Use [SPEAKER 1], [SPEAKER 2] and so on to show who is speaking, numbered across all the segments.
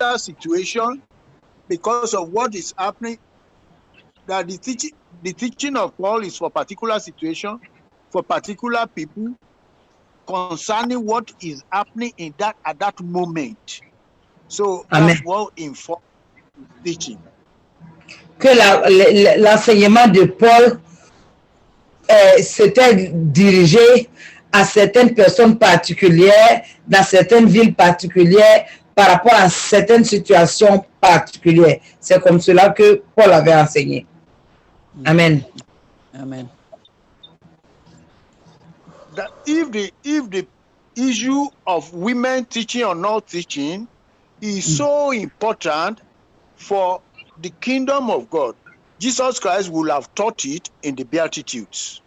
[SPEAKER 1] particular situation, because of what is happening, that the teaching of Paul is for particular situation, for particular people, concerning what is happening in that at that moment. So that's what informs teaching.
[SPEAKER 2] Que l'enseignement de Paul s'était dirigé à certaines personnes particulières, dans certaines villes particulières, par rapport à certaines situations particulières. C'est comme cela que Paul avait enseigné. Amen.
[SPEAKER 3] Amen.
[SPEAKER 1] That if the issue of women teaching or not teaching is so important for the kingdom of God, Jesus Christ will have taught it in the Beatitudes.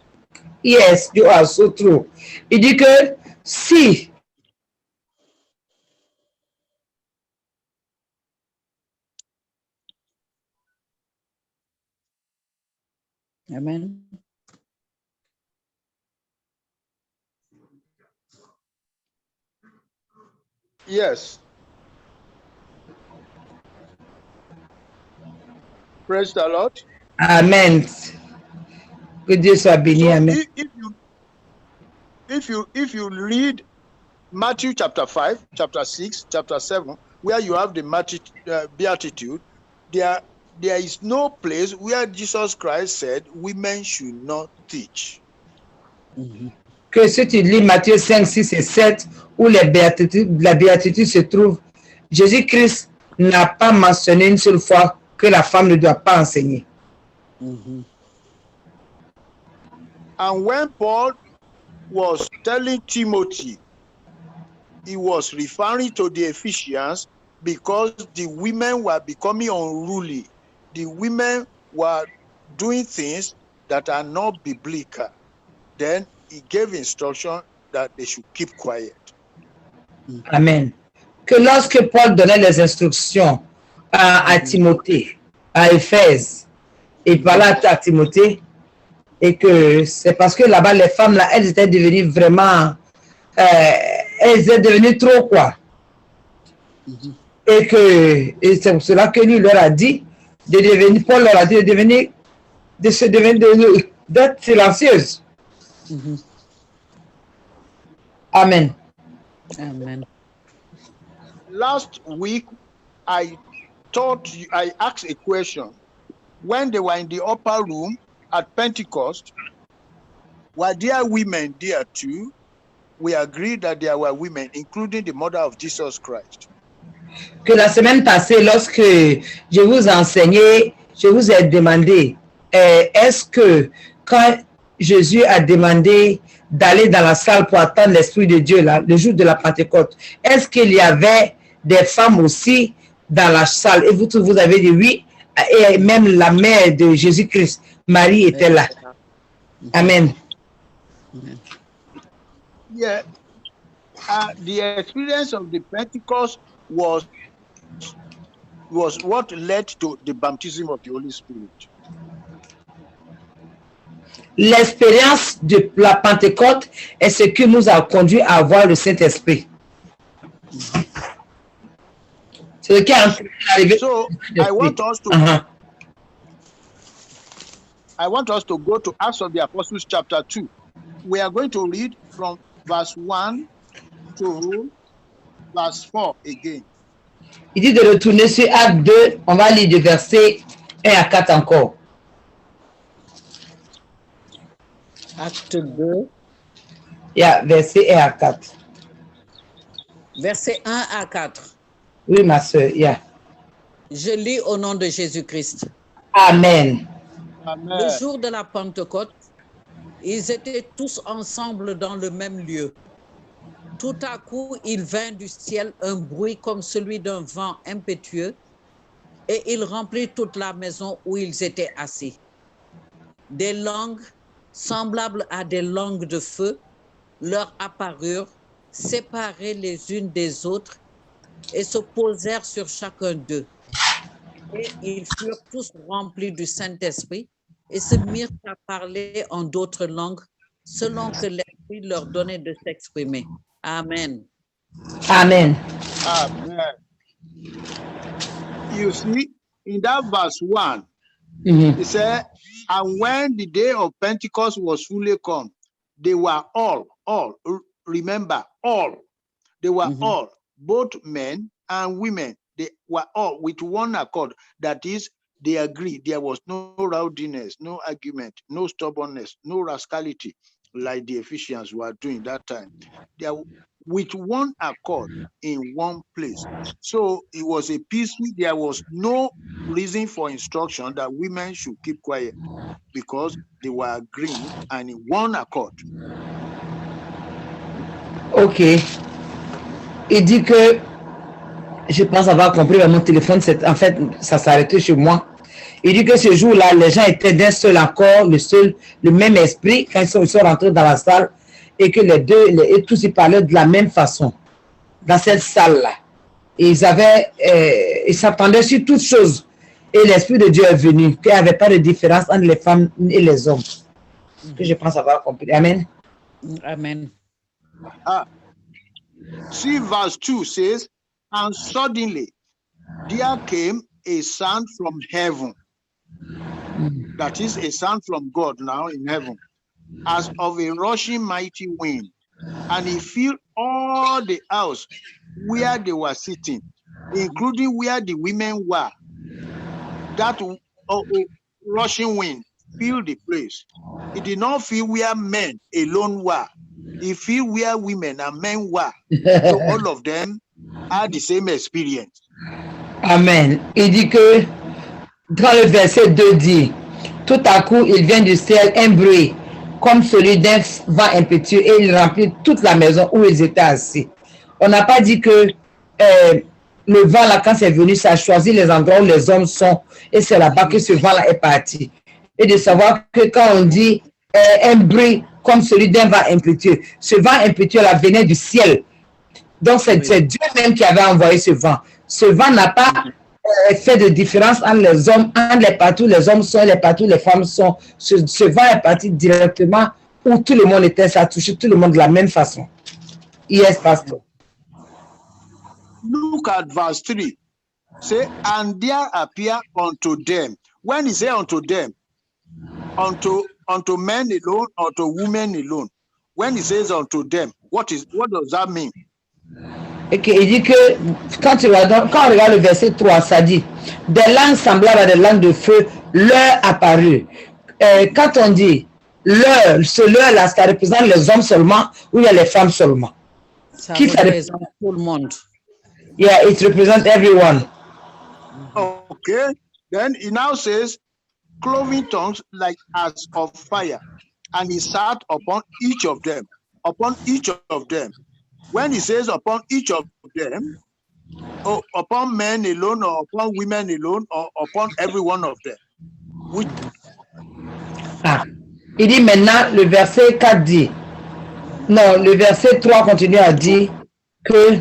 [SPEAKER 2] Yes, you are so true. Il dit que si
[SPEAKER 3] Amen.
[SPEAKER 1] Yes. Praise the Lord.
[SPEAKER 2] Amen. Que Dieu soit béni.
[SPEAKER 1] So
[SPEAKER 2] Amen.
[SPEAKER 1] if you read Matthew chapter 5, chapter 6, chapter 7, where you have the Beatitude, there is no place where Jesus Christ said women should not teach.
[SPEAKER 2] Que si tu lis Matthieu 5, 6 et 7, où la béatitude se trouve, Jésus-Christ n'a pas mentionné une seule fois que la femme ne doit pas enseigner.
[SPEAKER 1] And when Paul was telling Timothy, he was referring to the Ephesians because the women were becoming unruly. The women were doing things that are not biblical. Then he gave instruction that they should keep quiet.
[SPEAKER 2] Amen. Que lorsque Paul donnait les instructions à Timothée, à Éphèse, il parlait à Timothée, et que c'est parce que là-bas, les femmes, là, elles étaient devenues vraiment, elles étaient devenues trop, quoi. Et c'est pour cela que lui leur a dit de devenir, Paul leur a dit d'être silencieuse. Amen.
[SPEAKER 3] Amen.
[SPEAKER 1] Last week, I asked a question. When they were in the upper room at Pentecost, were there women there too? We agreed that there were women, including the mother of Jesus Christ.
[SPEAKER 2] Que la semaine passée, lorsque je vous enseignais, je vous ai demandé, est-ce que quand Jésus a demandé d'aller dans la salle pour attendre l'Esprit de Dieu, là, le jour de la Pentecôte, est-ce qu'il y avait des femmes aussi dans la salle? Et vous avez dit oui, et même la mère de Jésus-Christ, Marie, était là. Amen.
[SPEAKER 1] Yeah, the experience of the Pentecost was what led to the baptism of the Holy Spirit.
[SPEAKER 2] L'expérience de la Pentecôte est ce qui nous a conduit à avoir le Saint-Esprit. C'est ce qui est arrivé.
[SPEAKER 1] So I want us to go to Acts of the Apostles chapter 2. We are going to read from verse 1 to verse 4 again.
[SPEAKER 2] Il dit de retourner sur Acte 2, on va lire de versets 1 à 4 encore.
[SPEAKER 3] Acte 2.
[SPEAKER 2] Yeah, versets 1 à 4.
[SPEAKER 3] Versets 1 à 4.
[SPEAKER 2] Oui, ma soeur, yeah.
[SPEAKER 3] Je lis au nom de Jésus-Christ.
[SPEAKER 2] Amen.
[SPEAKER 1] Amen.
[SPEAKER 3] Le jour de la Pentecôte, ils étaient tous ensemble dans le même lieu. Tout à coup, il vint du ciel un bruit comme celui d'un vent impétueux et il remplit toute la maison où ils étaient assis. Des langues semblables à des langues de feu leur apparurent, séparées les unes des autres, et se posèrent sur chacun d'eux. Et ils furent tous remplis du Saint-Esprit et se mirent à parler en d'autres langues, selon que l'Esprit leur donnait de s'exprimer. Amen.
[SPEAKER 2] Amen.
[SPEAKER 1] Amen. you see, in that verse 1,
[SPEAKER 2] Mhm.
[SPEAKER 1] it said, and when the day of Pentecost was fully come, they were all, remember, all. They were all, both men and women. They were all with one accord. That is, they agreed. There was no rowdiness, no argument, no stubbornness, no rascality, like the Ephesians were doing that time. They are with one accord in one place. So it was a peaceful. There was no reason for instruction that women should keep quiet, because they were agreeing and in one accord.
[SPEAKER 2] Ok. Il dit que, je pense avoir compris, mais mon téléphone, en fait, ça s'est arrêté chez moi. Il dit que ce jour-là, les gens étaient d'un seul accord, le même esprit, quand ils sont rentrés dans la salle, et que et tous ils parlaient de la même façon, dans cette salle-là. Et ils s'attendaient sur toutes choses. Et l'Esprit de Dieu est venu, qu'il n'y avait pas de différence entre les femmes et les hommes. Que je pense avoir compris. Amen.
[SPEAKER 3] Amen.
[SPEAKER 1] See, verse 2 says, and suddenly there came a sound from heaven. That is a sound from God now in heaven, as of a rushing mighty wind. And it filled all the house where they were sitting, including where the women were. That rushing wind filled the place. It did not fill where men alone were. It filled where women and men were. So all of them had the same experience.
[SPEAKER 2] Amen. Il dit que, dans le verset 2 dit, tout à coup, il vient du ciel un bruit, comme celui d'un vent impétueux, et il remplit toute la maison où ils étaient assis. On n'a pas dit que le vent, là, quand c'est venu, ça a choisi les endroits où les hommes sont, et c'est là-bas que ce vent-là est parti. Et de savoir que quand on dit un bruit comme celui d'un vent impétueux, ce vent impétueux-là venait du ciel. Donc, c'est Dieu même qui avait envoyé ce vent. Ce vent n'a pas fait de différence entre les hommes, entre les partout les hommes sont, les partout les femmes sont. Ce vent est parti directement où tout le monde était, ça a touché tout le monde de la même façon. Yes, pastor.
[SPEAKER 1] Look at verse 3. Say, and there appear unto them. When he say unto them, unto men alone, unto women alone. When he says unto them, what does that mean?
[SPEAKER 2] Ok, il dit que quand on regarde le verset 3, ça dit des langues semblables à des langues de feu leur apparu. Quand on dit leur, ce leur-là, ça représente les hommes seulement ou il y a les femmes seulement?
[SPEAKER 3] Ça représente tout le monde.
[SPEAKER 2] Yeah, it represents everyone.
[SPEAKER 1] Okay, then he now says, cloven tongues like as of fire, and he sat upon each of them. Upon each of them. When he says upon each of them, or upon men alone, or upon women alone, or upon every one of them.
[SPEAKER 2] Il dit maintenant, le verset 4 dit, non, le verset 3 continue à dire que,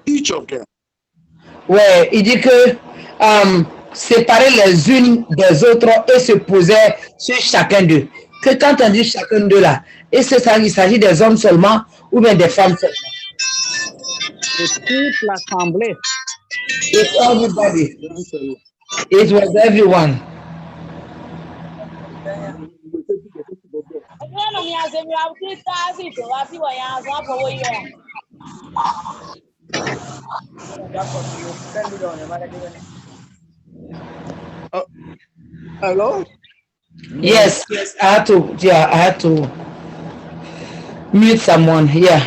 [SPEAKER 1] each of them.
[SPEAKER 2] Ouais, il dit que séparer les unes des autres et se poser sur chacun d'eux. Que quand on dit chacun d'eux là, est-ce que ça, il s'agit des hommes seulement ou bien des femmes seulement?
[SPEAKER 3] De toute l'assemblée.
[SPEAKER 2] It's everybody. It was everyone.
[SPEAKER 1] Hello?
[SPEAKER 2] Yes, I had to mute someone. Yeah.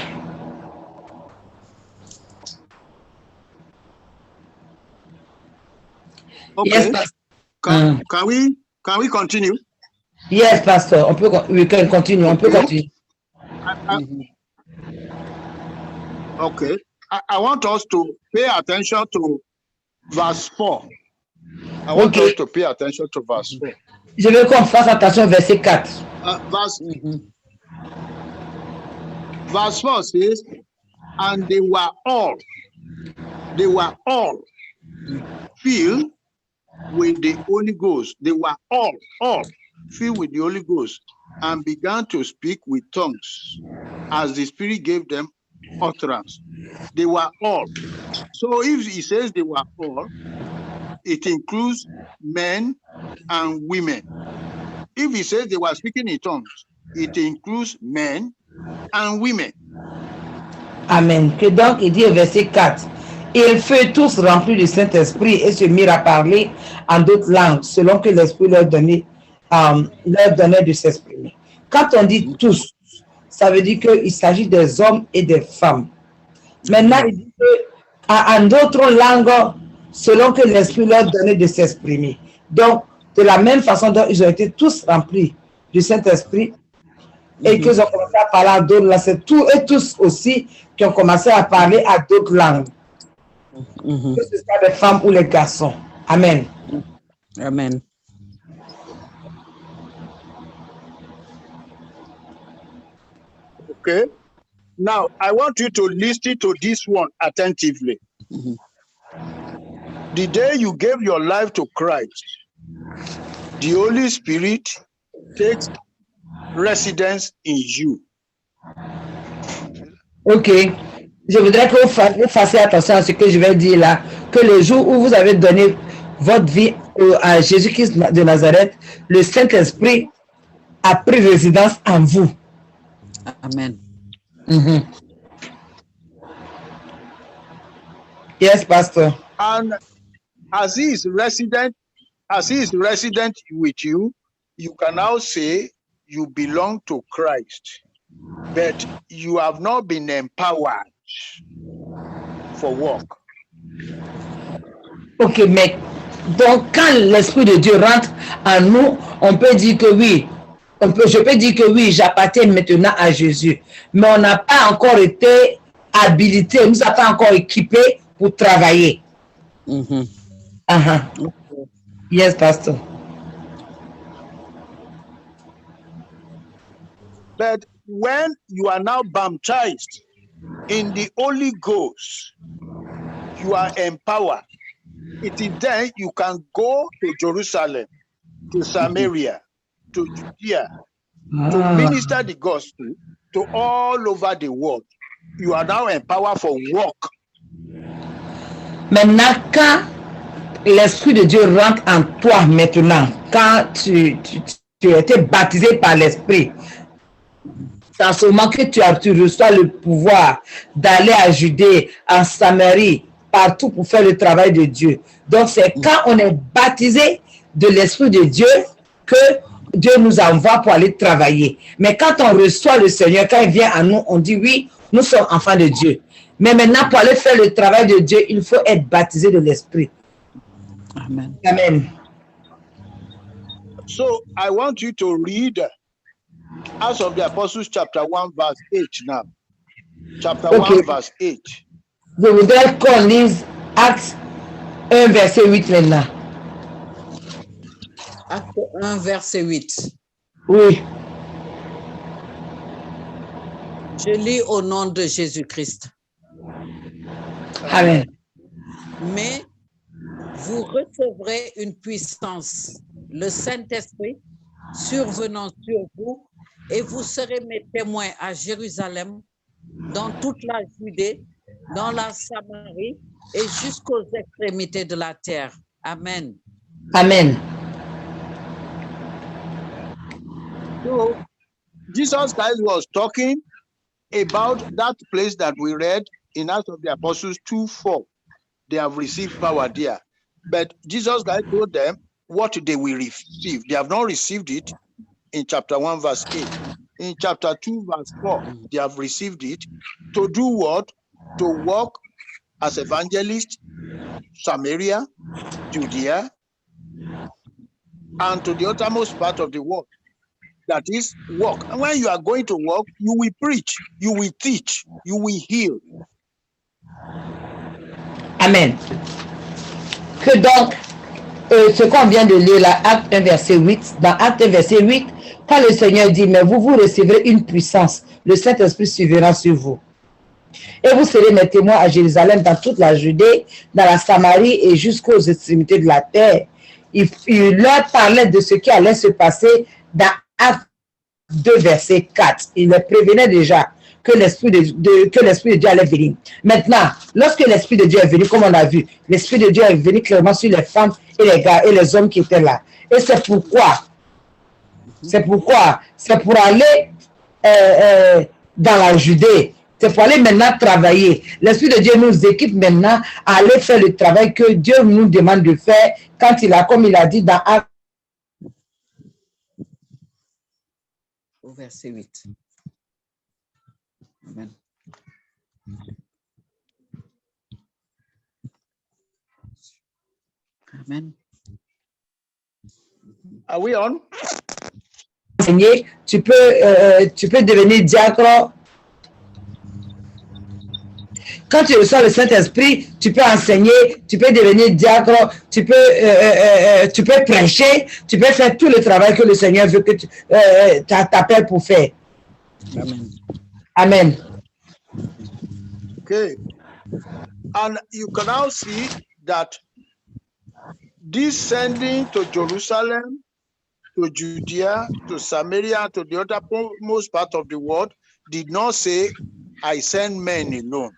[SPEAKER 1] Okay.
[SPEAKER 2] Yes, Pastor.
[SPEAKER 1] Can we continue?
[SPEAKER 2] Yes, Pastor. We can continue. On peut continuer.
[SPEAKER 1] Okay. I want us to pay attention to verse 4. I want us to pay attention to verse 4.
[SPEAKER 2] Je veux qu'on fasse attention au verset 4.
[SPEAKER 1] Verse 4 says, and they were all filled with the Holy Ghost. They were all filled with the Holy Ghost and began to speak with tongues as the Spirit gave them utterance. They were all. So if he says they were all, it includes men and women. If he says they were speaking in tongues, it includes men and women.
[SPEAKER 2] Amen. Que donc, il dit au verset 4, ils furent tous remplis du Saint-Esprit et se mirent à parler en d'autres langues, selon que l'Esprit leur donnait de s'exprimer. Quand on dit tous, ça veut dire qu'il s'agit des hommes et des femmes. Maintenant, il dit en d'autres langues, selon que l'Esprit leur donnait de s'exprimer. Donc, de la même façon dont ils ont été tous remplis du Saint-Esprit et qu'ils ont commencé à parler à d'autres langues, c'est tous aussi qui ont commencé à parler à d'autres langues. Que ce soit les femmes ou les garçons. Amen.
[SPEAKER 3] Amen.
[SPEAKER 1] Okay. Now, I want you to listen to this one attentively. The day you gave your life to Christ, the Holy Spirit takes residence in you.
[SPEAKER 2] Ok. Je voudrais que vous fassiez attention à ce que je vais dire là. Que le jour où vous avez donné votre vie à Jésus-Christ de Nazareth, le Saint-Esprit a pris résidence en vous.
[SPEAKER 3] Amen.
[SPEAKER 2] Yes, Pastor.
[SPEAKER 1] And as he is resident with you, you can now say you belong to Christ, but you have not been empowered for work.
[SPEAKER 2] Ok, mais donc quand l'Esprit de Dieu rentre en nous, on peut dire que oui. Je peux dire que oui, j'appartiens maintenant à Jésus. Mais on n'a pas encore été habilité, on ne nous a pas encore équipés pour travailler. Yes, Pastor.
[SPEAKER 1] But when you are now baptized in the Holy Ghost, you are empowered. It is then you can go to Jerusalem, to Samaria, to Judea, to minister the gospel to all over the world. You are now empowered for work.
[SPEAKER 2] Maintenant, quand l'Esprit de Dieu rentre en toi maintenant, quand tu as été baptisé par l'Esprit, c'est en ce moment que tu reçois le pouvoir d'aller à Judée, en Samarie, partout pour faire le travail de Dieu. Donc, c'est quand on est baptisé de l'Esprit de Dieu que Dieu nous envoie pour aller travailler. Mais quand on reçoit le Seigneur, quand il vient à nous, on dit oui, nous sommes enfants de Dieu. Mais maintenant, pour aller faire le travail de Dieu, il faut être baptisé de l'Esprit.
[SPEAKER 3] Amen.
[SPEAKER 2] Amen.
[SPEAKER 1] So, I want you to read Acts of the Apostles chapter 1 verse 8 now. Chapter 1 verse 8.
[SPEAKER 2] Je voudrais qu'on lise Actes 1 verset 8 maintenant.
[SPEAKER 3] Acte 1 verset 8.
[SPEAKER 2] Oui.
[SPEAKER 3] Je lis au nom de Jésus-Christ.
[SPEAKER 2] Amen.
[SPEAKER 3] Mais vous recevrez une puissance, le Saint-Esprit, survenant sur vous, et vous serez mes témoins à Jérusalem, dans toute la Judée, dans la Samarie et jusqu'aux extrémités de la terre. Amen.
[SPEAKER 2] Amen.
[SPEAKER 1] So, Jesus Christ was talking about that place that we read in Acts of the Apostles 2:4. They have received power there. But Jesus Christ told them what they will receive. They have not received it in chapter 1 verse 8. In chapter 2 verse 4, they have received it to do what? To walk as evangelists, Samaria, Judea, and to the uttermost part of the world. That is work. And when you are going to work, you will preach, you will teach, you will heal.
[SPEAKER 2] Amen. Que donc, ce qu'on vient de lire là, Acte 1 verset 8, dans Acte 1 verset 8, quand le Seigneur dit, mais vous recevrez une puissance, le Saint-Esprit surviendra sur vous. Et vous serez mes témoins à Jérusalem, dans toute la Judée, dans la Samarie et jusqu'aux extrémités de la terre. Il leur parlait de ce qui allait se passer dans Acte 2 verset 4. Il les prévenait déjà que l'Esprit de Dieu allait venir. Maintenant, lorsque l'Esprit de Dieu est venu, comme on a vu, l'Esprit de Dieu est venu clairement sur les femmes et les gars et les hommes qui étaient là. Et c'est pourquoi, c'est pour aller dans la Judée. C'est pour aller maintenant travailler. L'Esprit de Dieu nous équipe maintenant à aller faire le travail que Dieu nous demande de faire quand comme il a dit dans Actes.
[SPEAKER 3] Au verset 8. Amen. Amen.
[SPEAKER 1] Are we on?
[SPEAKER 2] Tu peux devenir diacre. Quand tu reçois le Saint-Esprit, tu peux enseigner, tu peux devenir diacre, tu peux prêcher, tu peux faire tout le travail que le Seigneur veut que tu t'appelles pour faire.
[SPEAKER 3] Amen.
[SPEAKER 2] Amen.
[SPEAKER 1] Okay. And you can now see that this sending to Jerusalem, to Judea, to Samaria, to the uttermost part of the world, did not say, I send men alone.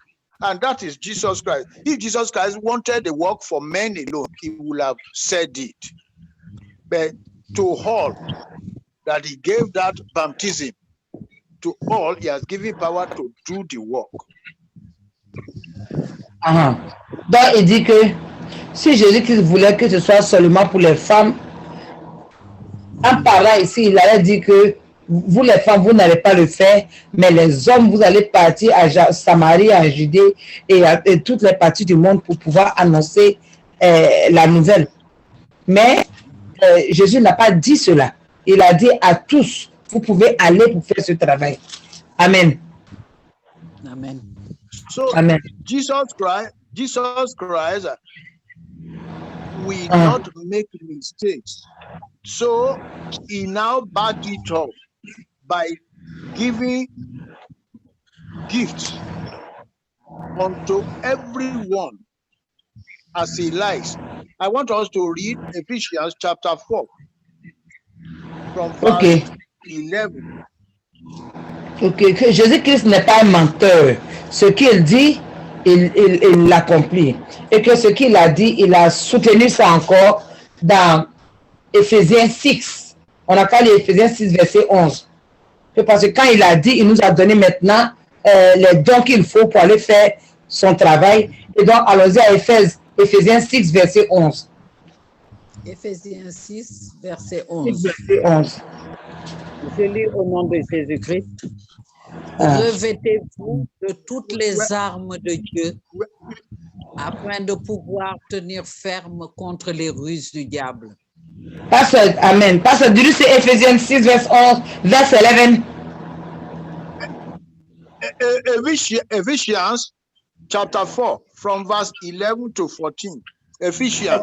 [SPEAKER 1] And that is Jesus Christ. If Jesus Christ wanted the work for men alone, he would have said it. But to all that he gave that baptism, to all he has given power to do the work.
[SPEAKER 2] Donc il dit que si Jésus-Christ voulait que ce soit seulement pour les femmes, en parlant ici, il allait dire que vous les femmes, vous n'allez pas le faire, mais les hommes, vous allez partir à Samarie, en Judée et toutes les parties du monde pour pouvoir annoncer la nouvelle. Mais Jésus n'a pas dit cela. Il a dit à tous, vous pouvez aller pour faire ce travail. Amen.
[SPEAKER 3] Amen.
[SPEAKER 1] So
[SPEAKER 2] Amen.
[SPEAKER 1] Jesus Christ will not make mistakes. So he now backed it up by giving gifts unto everyone as he likes. I want us to read Ephesians chapter 4 from verse 11.
[SPEAKER 2] Ok, que Jésus-Christ n'est pas un menteur. Ce qu'il dit, il l'accomplit. Et que ce qu'il a dit, il a soutenu ça encore dans Éphésiens 6. On a parlé d'Éphésiens 6, verset 11. Parce que quand il a dit, il nous a donné maintenant les dons qu'il faut pour aller faire son travail. Et donc, allons-y à Éphésiens 6, verset 11.
[SPEAKER 3] Éphésiens 6, verset 11.
[SPEAKER 2] 6, verset 11.
[SPEAKER 3] Je lis au nom de Jésus-Christ. Revêtez-vous de toutes les armes de Dieu afin de pouvoir tenir ferme contre les ruses du diable.
[SPEAKER 2] Pastor, amen. Pastor, did you say Ephesians 6, verse 11, verse 11?
[SPEAKER 1] Ephesians chapter 4, from verse 11 to 14. Ephesians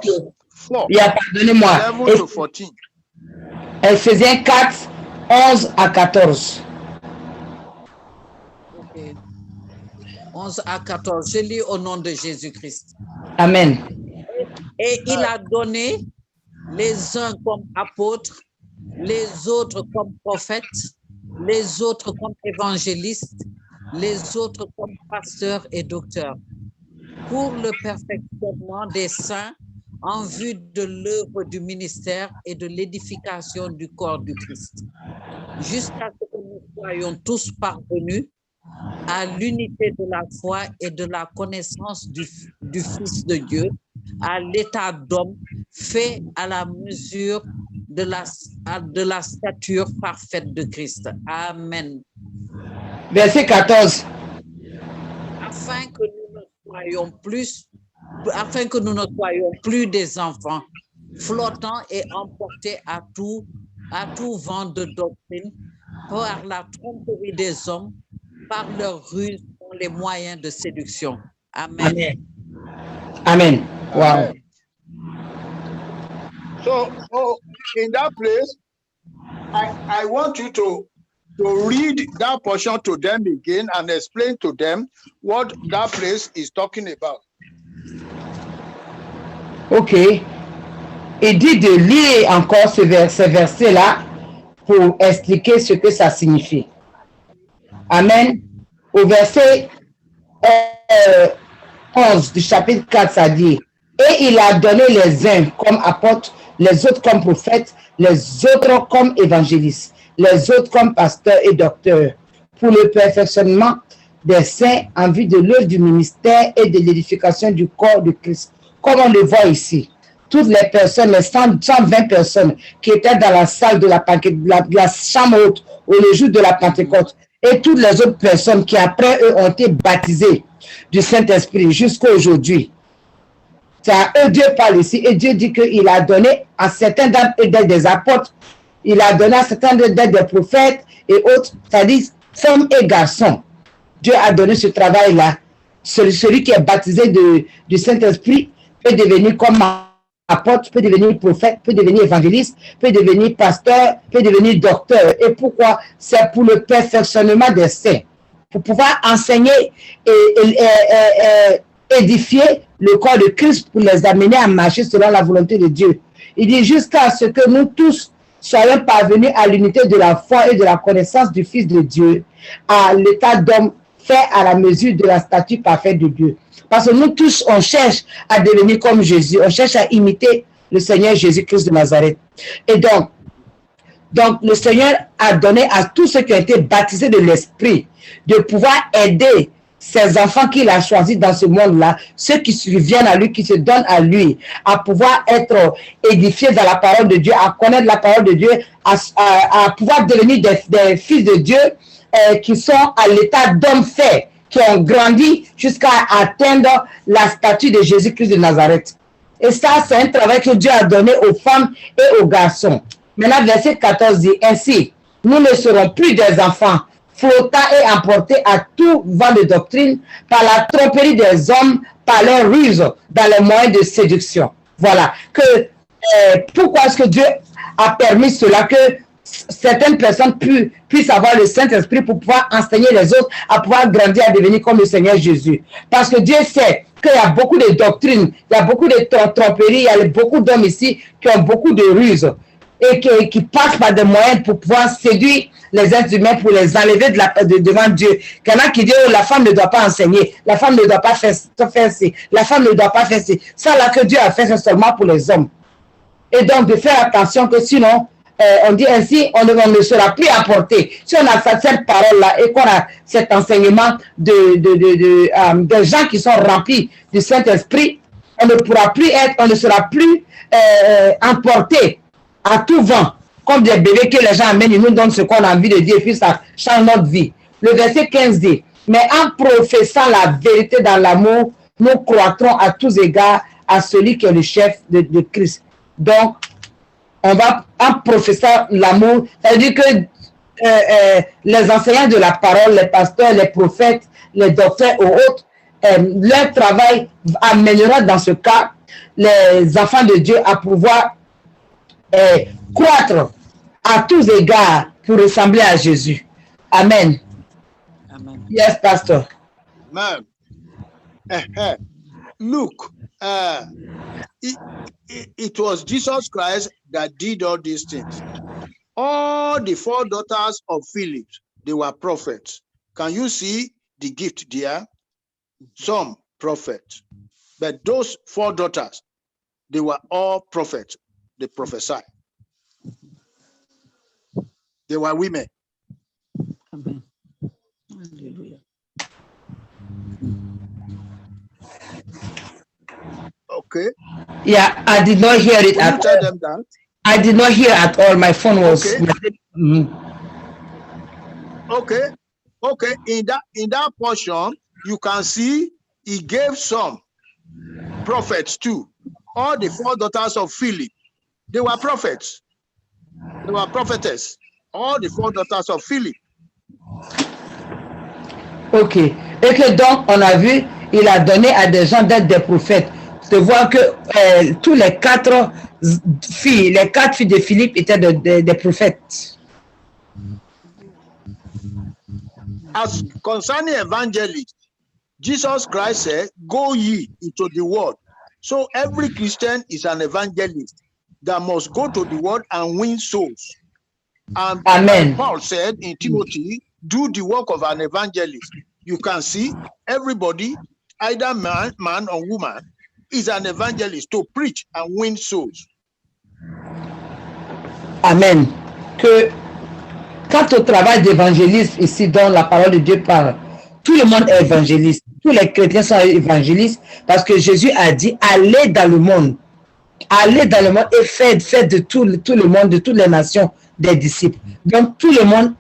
[SPEAKER 1] 4,
[SPEAKER 2] Yeah, pardonnez-moi.
[SPEAKER 1] 11 to 14.
[SPEAKER 2] Ephésiens 4, 11 à 14.
[SPEAKER 3] Okay. 11 à 14. Je lis au nom de Jésus-Christ.
[SPEAKER 2] Amen.
[SPEAKER 3] Et il a donné les uns comme apôtres, les autres comme prophètes, les autres comme évangélistes, les autres comme pasteurs et docteurs, pour le perfectionnement des saints en vue de l'œuvre du ministère et de l'édification du corps du Christ, jusqu'à ce que nous soyons tous parvenus à l'unité de la foi et de la connaissance du Fils de Dieu, à l'état d'homme fait à la mesure de la stature parfaite de Christ. Amen.
[SPEAKER 2] Verset 14.
[SPEAKER 3] Afin que nous ne soyons plus des enfants, flottants et emportés à tout vent de doctrine par la tromperie des hommes, par leur ruse, par les moyens de séduction. Amen.
[SPEAKER 2] Amen. Amen. Wow.
[SPEAKER 1] So, in that place, I want you to read that portion to them again and explain to them what that place is talking about.
[SPEAKER 2] Ok. Il dit de lire encore ce verset-là pour expliquer ce que ça signifie. Amen. au verset 11 du chapitre 4, ça dit, et il a donné les uns comme apôtres, les autres comme prophètes, les autres comme évangélistes, les autres comme pasteurs et docteurs, pour le perfectionnement des saints en vue de l'œuvre du ministère et de l'édification du corps de Christ. Comme on le voit ici, toutes les personnes, les 120 personnes qui étaient dans la salle de la chambre haute au jour de la Pentecôte, et toutes les autres personnes qui après eux ont été baptisées du Saint-Esprit jusqu'à aujourd'hui. C'est à eux Dieu parle ici, et Dieu dit qu'il a donné à certains d'être des apôtres, il a donné à certains d'être des prophètes et autres, c'est-à-dire femmes et garçons. Dieu a donné ce travail-là. Celui qui est baptisé du Saint-Esprit peut devenir comme apôtre, peut devenir prophète, peut devenir évangéliste, peut devenir pasteur, peut devenir docteur. Et pourquoi? C'est pour le perfectionnement des saints, pour pouvoir enseigner et édifier le corps de Christ, pour les amener à marcher selon la volonté de Dieu. Il dit jusqu'à ce que nous tous soyons parvenus à l'unité de la foi et de la connaissance du Fils de Dieu, à l'état d'homme fait à la mesure de la stature parfaite de Dieu. Parce que nous tous, on cherche à devenir comme Jésus, on cherche à imiter le Seigneur Jésus-Christ de Nazareth. Et donc, le Seigneur a donné à tous ceux qui ont été baptisés de l'Esprit de pouvoir aider ces enfants qu'il a choisis dans ce monde-là, ceux qui viennent à lui, qui se donnent à lui, à pouvoir être édifiés dans la parole de Dieu, à connaître la parole de Dieu, à pouvoir devenir des fils de Dieu qui sont à l'état d'hommes faits, qui ont grandi jusqu'à atteindre la statue de Jésus-Christ de Nazareth. Et ça, c'est un travail que Dieu a donné aux femmes et aux garçons. Maintenant, verset 14 dit, ainsi, nous ne serons plus des enfants, flottant et emportés à tout vent de doctrine par la tromperie des hommes, par leur ruse dans les moyens de séduction. Voilà. Pourquoi est-ce que Dieu a permis cela, que certaines personnes puissent avoir le Saint-Esprit pour pouvoir enseigner les autres à pouvoir grandir, à devenir comme le Seigneur Jésus. Parce que Dieu sait qu'il y a beaucoup de doctrines, il y a beaucoup de tromperies, il y a beaucoup d'hommes ici qui ont beaucoup de ruses et qui passent par des moyens pour pouvoir séduire les êtres humains, pour les enlever devant Dieu. Il y en a qui disent, oh, la femme ne doit pas enseigner, la femme ne doit pas faire ci, la femme ne doit pas faire ci. Ça là que Dieu a fait, c'est seulement pour les hommes. Et donc de faire attention que sinon, on dit ainsi, on ne sera plus apporté. Si on a cette parole-là et qu'on a cet enseignement de gens qui sont remplis du Saint-Esprit, on ne pourra plus on ne sera plus emporté à tout vent, comme des bébés que les gens amènent, ils nous donnent ce qu'on a envie de dire, et puis ça change notre vie. Le verset 15 dit, mais en professant la vérité dans l'amour, nous croîtrons à tous égards à celui qui est le chef de Christ. Donc, on va, en professant l'amour, ça veut dire que les enseignants de la parole, les pasteurs, les prophètes, les docteurs ou autres, leur travail amènera dans ce cas les enfants de Dieu à pouvoir croître à tous égards pour ressembler à Jésus. Amen.
[SPEAKER 3] Amen.
[SPEAKER 2] Yes, Pastor.
[SPEAKER 1] Amen. Look, it was Jesus Christ that did all these things. All the 4 daughters of Philip, they were prophets. Can you see the gift there? Some prophets. But those 4 daughters, they were all prophets. They prophesied. They were women.
[SPEAKER 3] Amen. Hallelujah.
[SPEAKER 1] Okay.
[SPEAKER 2] Yeah, I did not hear it at
[SPEAKER 1] Tell
[SPEAKER 2] all.
[SPEAKER 1] them that.
[SPEAKER 2] I did not hear at all. My phone was.
[SPEAKER 1] Okay. Okay. In that portion, you can see he gave some prophets too. All the 4 daughters of Philip, they were prophets. They were prophetess. All the 4 daughters of Philip.
[SPEAKER 2] Ok. Et que donc, on a vu, il a donné à des gens d'être des prophètes. De voir que tous les 4 filles, les 4 filles de Philippe étaient des prophètes.
[SPEAKER 1] As concerning evangelists, Jesus Christ said, go ye into the world. So every Christian is an evangelist that must go to the world and win souls. And
[SPEAKER 2] Amen.
[SPEAKER 1] Paul said in Timothy, do the work of an evangelist. you can see everybody, either man or woman, is an evangelist to preach and win souls.
[SPEAKER 2] Amen. Que quant au travail d'évangéliste ici dont la parole de Dieu parle, tout le monde est évangéliste. Tous les chrétiens sont évangélistes parce que Jésus a dit allez dans le monde. Allez dans le monde et faites de tout le monde, de toutes les nations, des disciples. Donc tout le monde,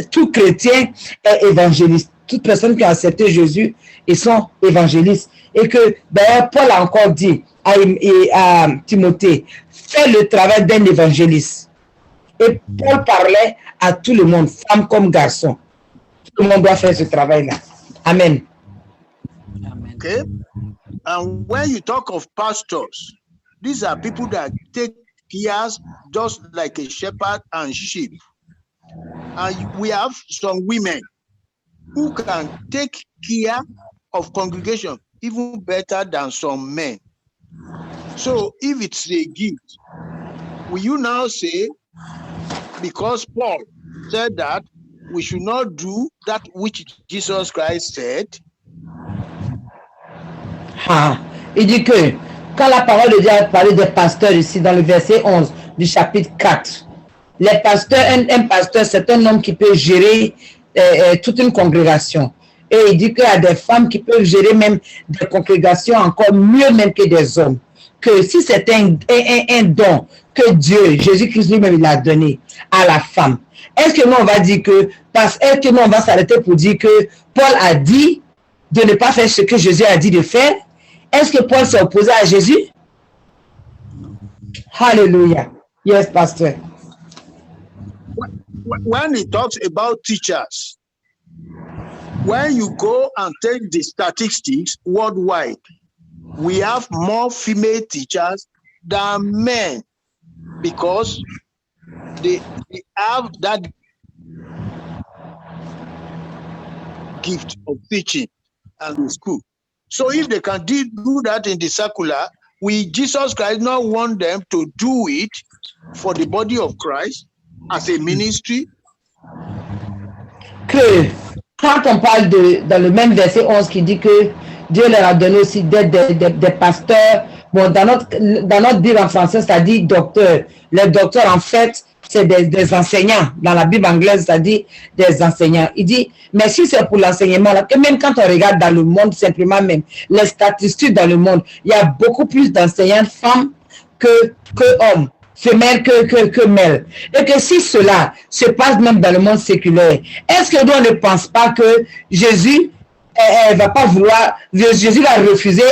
[SPEAKER 2] tout chrétien est évangéliste. Toute personne qui a accepté Jésus, ils sont évangélistes. Et que d'ailleurs Paul a encore dit à Timothée, fais le travail d'un évangéliste. Et Paul parlait à tout le monde, femmes comme garçons. Tout le monde doit faire ce travail-là. Amen.
[SPEAKER 1] Okay. And when you talk of pastors, these are people that take care just like a shepherd and sheep. And we have some women who can take care of congregation even better than some men. So if it's a gift, will you now say, because Paul said that we should not do that which Jesus Christ said?
[SPEAKER 2] Il dit que quand la parole de Dieu a parlé des pasteurs ici dans le verset 11 du chapitre 4, les pasteurs, un pasteur, c'est un homme qui peut gérer toute une congrégation. Et il dit qu'il y a des femmes qui peuvent gérer même des congrégations encore mieux même que des hommes. Que si c'est un don que Dieu, Jésus-Christ lui-même, il a donné à la femme, est-ce que nous on va dire que, est-ce que nous on va s'arrêter pour dire que Paul a dit de ne pas faire ce que Jésus a dit de faire? Est-ce que Paul s'est opposé à Jésus? Hallelujah. Yes, pastor.
[SPEAKER 1] When he talks about teachers, when you go and take the statistics worldwide, we have more female teachers than men because they have that gift of teaching and in school. So if they can do that in the secular, Jesus Christ not want them to do it for the body of Christ as a ministry?
[SPEAKER 2] Que quand on parle dans le même verset 11 qui dit que Dieu leur a donné aussi des pasteurs, bon, dans notre Bible en français, ça dit docteur. Les docteurs, en fait, c'est des enseignants. Dans la Bible anglaise, ça dit des enseignants. Il dit, mais si c'est pour l'enseignement, là, que même quand on regarde dans le monde, simplement même, les statistiques dans le monde, il y a beaucoup plus d'enseignantes femmes que hommes, femelles que mâles. Et que si cela se passe même dans le monde séculaire, est-ce que nous, on ne pense pas que Jésus va pas vouloir, Jésus va refuser,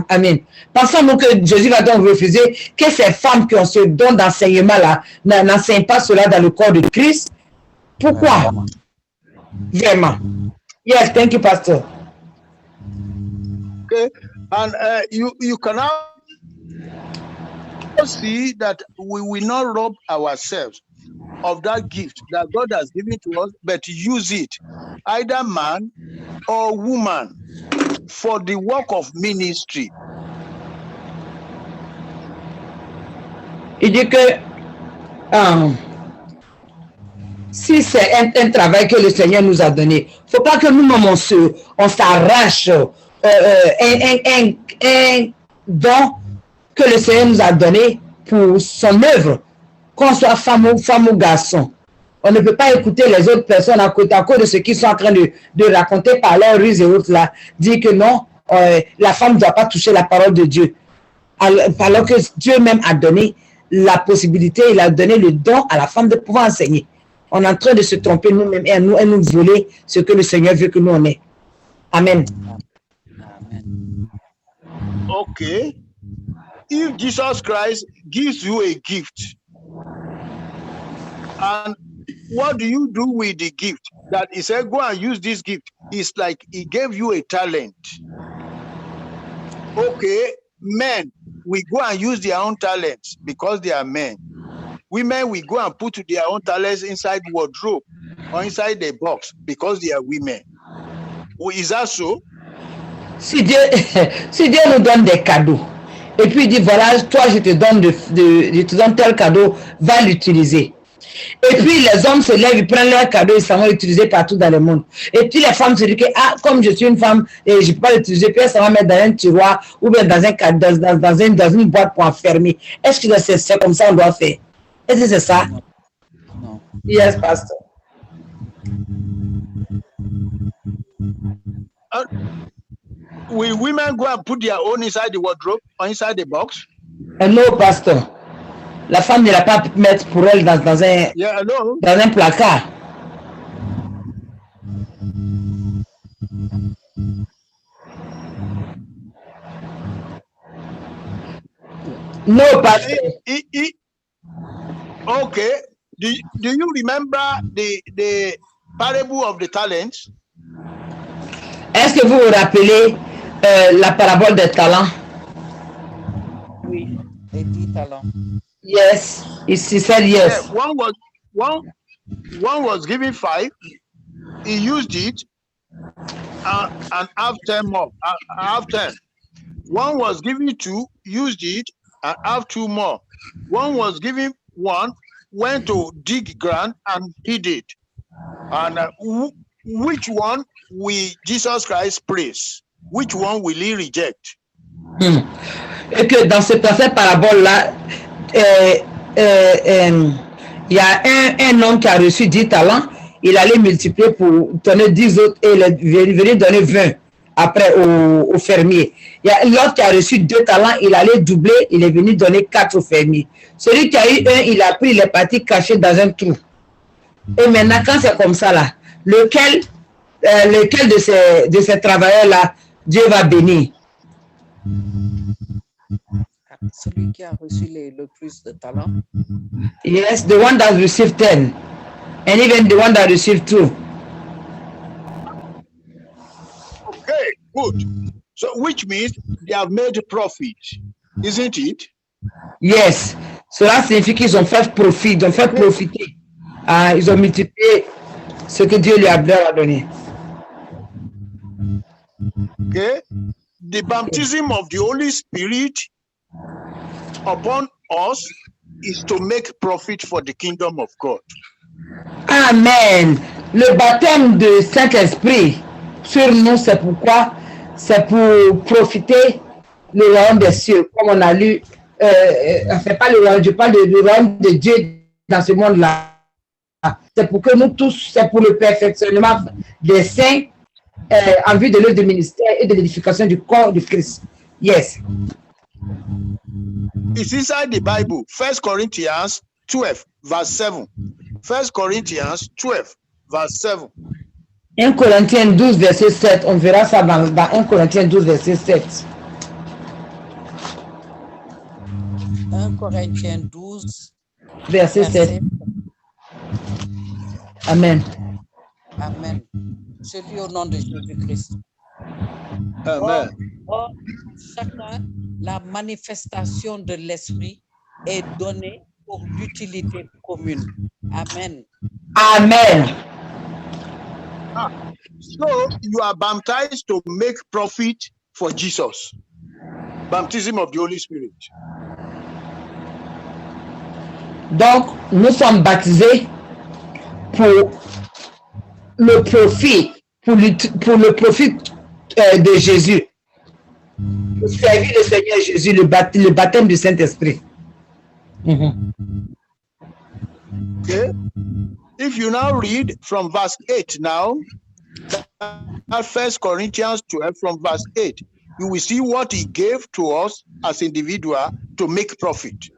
[SPEAKER 2] amen. Pensons-nous que Jésus va donc refuser que ces femmes qui ont ce don d'enseignement-là n'enseignent pas cela dans le corps de Christ? Pourquoi? Vraiment. Yes, thank you, Pastor.
[SPEAKER 1] Okay, and you can now see that we will not rob ourselves of that gift that God has given to us, but use it, either man or woman, for the work of ministry.
[SPEAKER 2] Il dit que si c'est un travail que le Seigneur nous a donné, il ne faut pas que nous-mêmes on s'arrache un don que le Seigneur nous a donné pour son œuvre, qu'on soit femme ou garçon. On ne peut pas écouter les autres personnes à cause de ce qu'ils sont en train de raconter par leurs ruses et autres là, dire que non, la femme ne doit pas toucher la parole de Dieu. Alors que Dieu même a donné la possibilité, il a donné le don à la femme de pouvoir enseigner. On est en train de se tromper nous-mêmes et nous voler ce que le Seigneur veut que nous on ait. Amen.
[SPEAKER 1] Okay. If Jesus Christ gives you a gift, and what do you do with the gift? That he said, go and use this gift. It's like he gave you a talent. Okay, men, we go and use their own talents because they are men. Women, we go and put their own talents inside wardrobe or inside the box because they are women. Is that so?
[SPEAKER 2] Si Dieu nous donne des cadeaux, et puis il dit, voilà, toi, je te donne tel cadeau, va l'utiliser. Et puis les hommes se lèvent, ils prennent leurs cadeaux, ils s'en vont utiliser partout dans le monde. Et puis les femmes se disent que, ah, comme je suis une femme et je ne peux pas l'utiliser, puis elles s'en vont mettre dans un tiroir ou bien dans une boîte pour enfermer. Est-ce que c'est comme ça qu'on doit faire? Est-ce que c'est ça?
[SPEAKER 3] Non.
[SPEAKER 2] Yes, pastor.
[SPEAKER 1] Will women go and put their own inside the wardrobe or inside the box?
[SPEAKER 2] Non, pasteur. La femme ne l'a pas mettre pour elle dans
[SPEAKER 1] Yeah, hello.
[SPEAKER 2] dans un placard. Non, pasteur.
[SPEAKER 1] Okay. Do you remember the parable of the talents?
[SPEAKER 2] Est-ce que vous vous rappelez la parabole des talents?
[SPEAKER 3] Oui, les 10 talents.
[SPEAKER 2] Yes, he said yes.
[SPEAKER 1] Yeah, one was given 5. He used it and have 10 more. Have 10. One was given 2, used it and have 2 more. One was given 1, went to dig ground and hid it. And which one will Jesus Christ praise? Which one will he reject?
[SPEAKER 2] Et que dans cette parabole-là, il y a un homme qui a reçu 10 talents, il allait multiplier pour donner 10 autres et il venait donner 20 après au fermier. Il y a l'autre qui a reçu 2 talents, il allait doubler, il est venu donner 4 au fermier. Celui qui a eu 1, il a pris, il est parti caché dans un trou. Et maintenant, quand c'est comme ça, là, lequel de ces travailleurs-là, Dieu va bénir?
[SPEAKER 3] Celui qui a reçu le plus de talents.
[SPEAKER 2] Yes, the one that received 10. And even the one that received 2.
[SPEAKER 1] Okay, good. So which means they have made a profit, isn't it?
[SPEAKER 2] Yes. Cela signifie qu'ils ont fait profit, ils ont fait profiter. Ils ont multiplié ce que Dieu leur a donné.
[SPEAKER 1] Okay. The baptism of the Holy Spirit upon us is to make profit for the kingdom of God.
[SPEAKER 2] Amen. Le baptême de Saint-Esprit sur nous, c'est pourquoi? C'est pour profiter le royaume des cieux. Comme on a lu, enfin pas le royaume, je parle du royaume de Dieu dans ce monde-là. C'est pour que nous tous, c'est pour le perfectionnement des saints en vue de l'œuvre de ministère et de l'édification du corps de Christ. Yes.
[SPEAKER 1] It's inside the Bible. 1 Corinthians 12, verse 7. 1 Corinthians 12, verse 7.
[SPEAKER 2] 1 Corinthiens 12, verset 7. On verra ça dans 1 Corinthiens 12, verset 7.
[SPEAKER 3] 1 Corinthiens 12,
[SPEAKER 2] verset 7. Amen.
[SPEAKER 3] Amen. Je lis au nom de Jésus-Christ.
[SPEAKER 1] Amen.
[SPEAKER 3] Or, chacun, la manifestation de l'Esprit est donnée pour l'utilité commune. Amen.
[SPEAKER 2] Amen.
[SPEAKER 1] So you are baptized to make profit for Jesus. Baptism of the Holy Spirit.
[SPEAKER 2] Donc, nous sommes baptisés pour le profit, pour le profit de Jésus. Pour servir le Seigneur Jésus, le baptême du Saint-Esprit.
[SPEAKER 1] Okay. If you now read from verse 8 now, that 1 Corinthians 12 from verse 8, you will see what he gave to us as individual to make profit.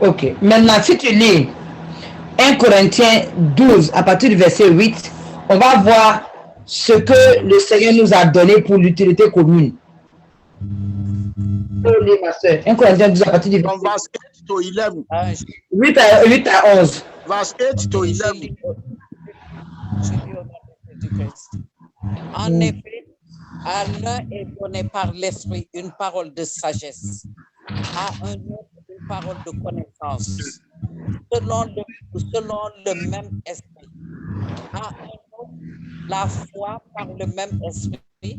[SPEAKER 2] Ok. Maintenant, si tu lis 1 Corinthiens 12 à partir du verset 8, on va voir ce que le Seigneur nous a donné pour l'utilité commune. Ma soeur. 1 Corinthiens 12 à partir du
[SPEAKER 1] From verse 8 to 11.
[SPEAKER 2] 8 à 11.
[SPEAKER 1] Verse 8 to 11.
[SPEAKER 3] En effet, à l'un est donné par l'Esprit une parole de sagesse, à un autre une parole de connaissance, selon le même esprit, à un autre la foi par le même esprit,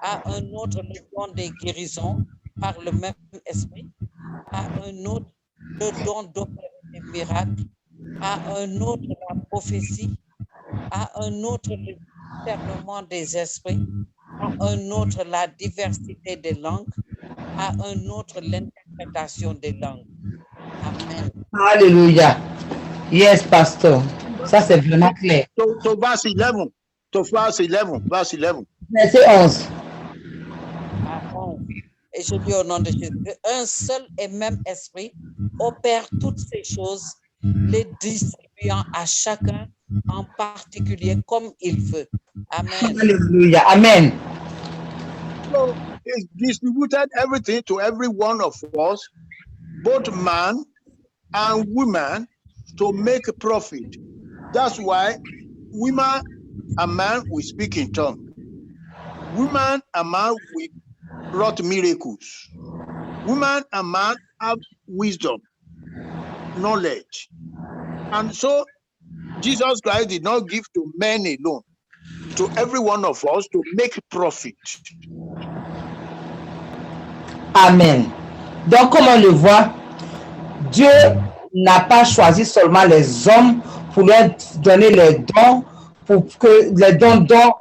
[SPEAKER 3] à un autre le don des guérisons par le même esprit, à un autre le don d'opérer des miracles, à un autre la prophétie, à un autre le discernement des esprits, à un autre la diversité des langues, à un autre l'interprétation des langues. Amen.
[SPEAKER 2] Alléluia. Yes, pasteur. Ça, c'est vraiment clair.
[SPEAKER 1] To verse 11. To verse 11. Verse 11.
[SPEAKER 2] Verset 11.
[SPEAKER 3] Et je dis au nom de Jésus, un seul et même esprit opère toutes ces choses, les distribuant à chacun en particulier comme il veut. Amen.
[SPEAKER 2] Alléluia. Amen.
[SPEAKER 1] So he distributed everything to every one of us, both man and women, to make a profit. That's why women and men will speak in tongues. Women and men will wrought miracles. Women and men have wisdom, knowledge. And so Jesus Christ did not give to men alone, to every one of us to make profit.
[SPEAKER 2] Amen. Donc, comme on le voit, Dieu n'a pas choisi seulement les hommes pour leur donner les dons, pour que les dons dont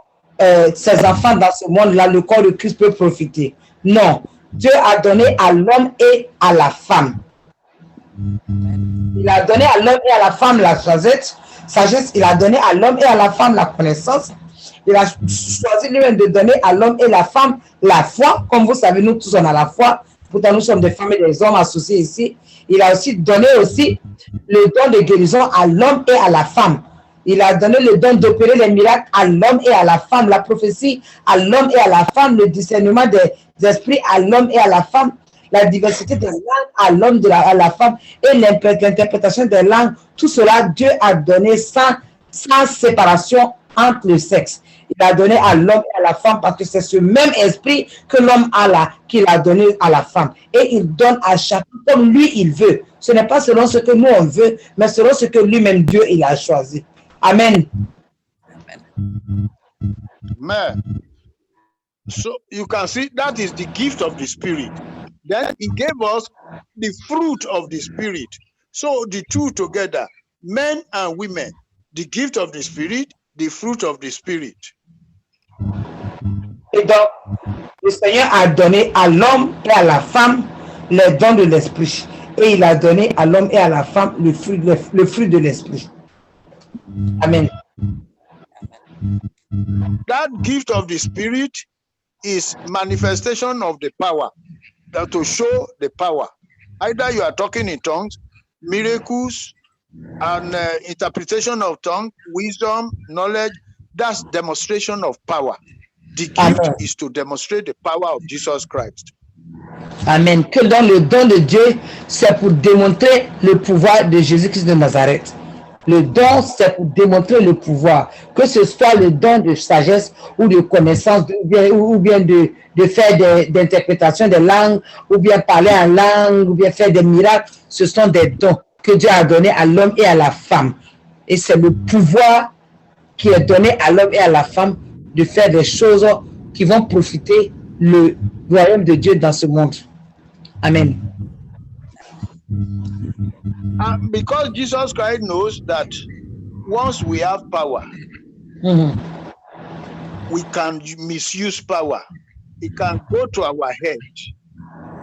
[SPEAKER 2] ses enfants dans ce monde-là, le corps de Christ peut profiter. Non, Dieu a donné à l'homme et à la femme. Il a donné à l'homme et à la femme la sagesse. Il a donné à l'homme et à la femme la connaissance. Il a choisi lui-même de donner à l'homme et la femme la foi. Comme vous savez, nous tous on a la foi. Pourtant, nous sommes des femmes et des hommes associés ici. Il a aussi donné aussi le don de guérison à l'homme et à la femme. Il a donné le don d'opérer les miracles à l'homme et à la femme, la prophétie à l'homme et à la femme, le discernement des esprits à l'homme et à la femme, la diversité des langues à l'homme et à la femme et l'interprétation des langues. Tout cela, Dieu a donné sans séparation entre le sexe. Il a donné à l'homme et à la femme parce que c'est ce même esprit que l'homme a là, qu'il a donné à la femme. Et il donne à chacun comme lui il veut. Ce n'est pas selon ce que nous on veut, mais selon ce que lui-même Dieu il a choisi. Amen.
[SPEAKER 1] Amen. So you can see that is the gift of the Spirit. Then he gave us the fruit of the Spirit. So the two together, men and women, the gift of the Spirit, the fruit of the Spirit.
[SPEAKER 2] Et donc, le Seigneur a donné à l'homme et à la femme les dons de l'esprit. Et il a donné à l'homme et à la femme le fruit de l'esprit. Amen.
[SPEAKER 1] That gift of the Spirit is manifestation of the power, to show the power. Either you are talking in tongues, miracles, and interpretation of tongues, wisdom, knowledge, that's demonstration of power. The gift
[SPEAKER 2] Amen.
[SPEAKER 1] is to demonstrate the power of Jesus Christ.
[SPEAKER 2] Amen. Que dans le don de Dieu, c'est pour démontrer le pouvoir de Jésus-Christ de Nazareth. Le don, c'est pour démontrer le pouvoir. Que ce soit le don de sagesse ou de connaissance, ou bien de faire d'interprétation des langues, ou bien parler en langue, ou bien faire des miracles, ce sont des dons que Dieu a donnés à l'homme et à la femme. Et c'est le pouvoir qui est donné à l'homme et à la femme de faire des choses qui vont profiter le royaume de Dieu dans ce monde. Amen.
[SPEAKER 1] And because Jesus Christ knows that once we have power, we can misuse power. It can go to our head.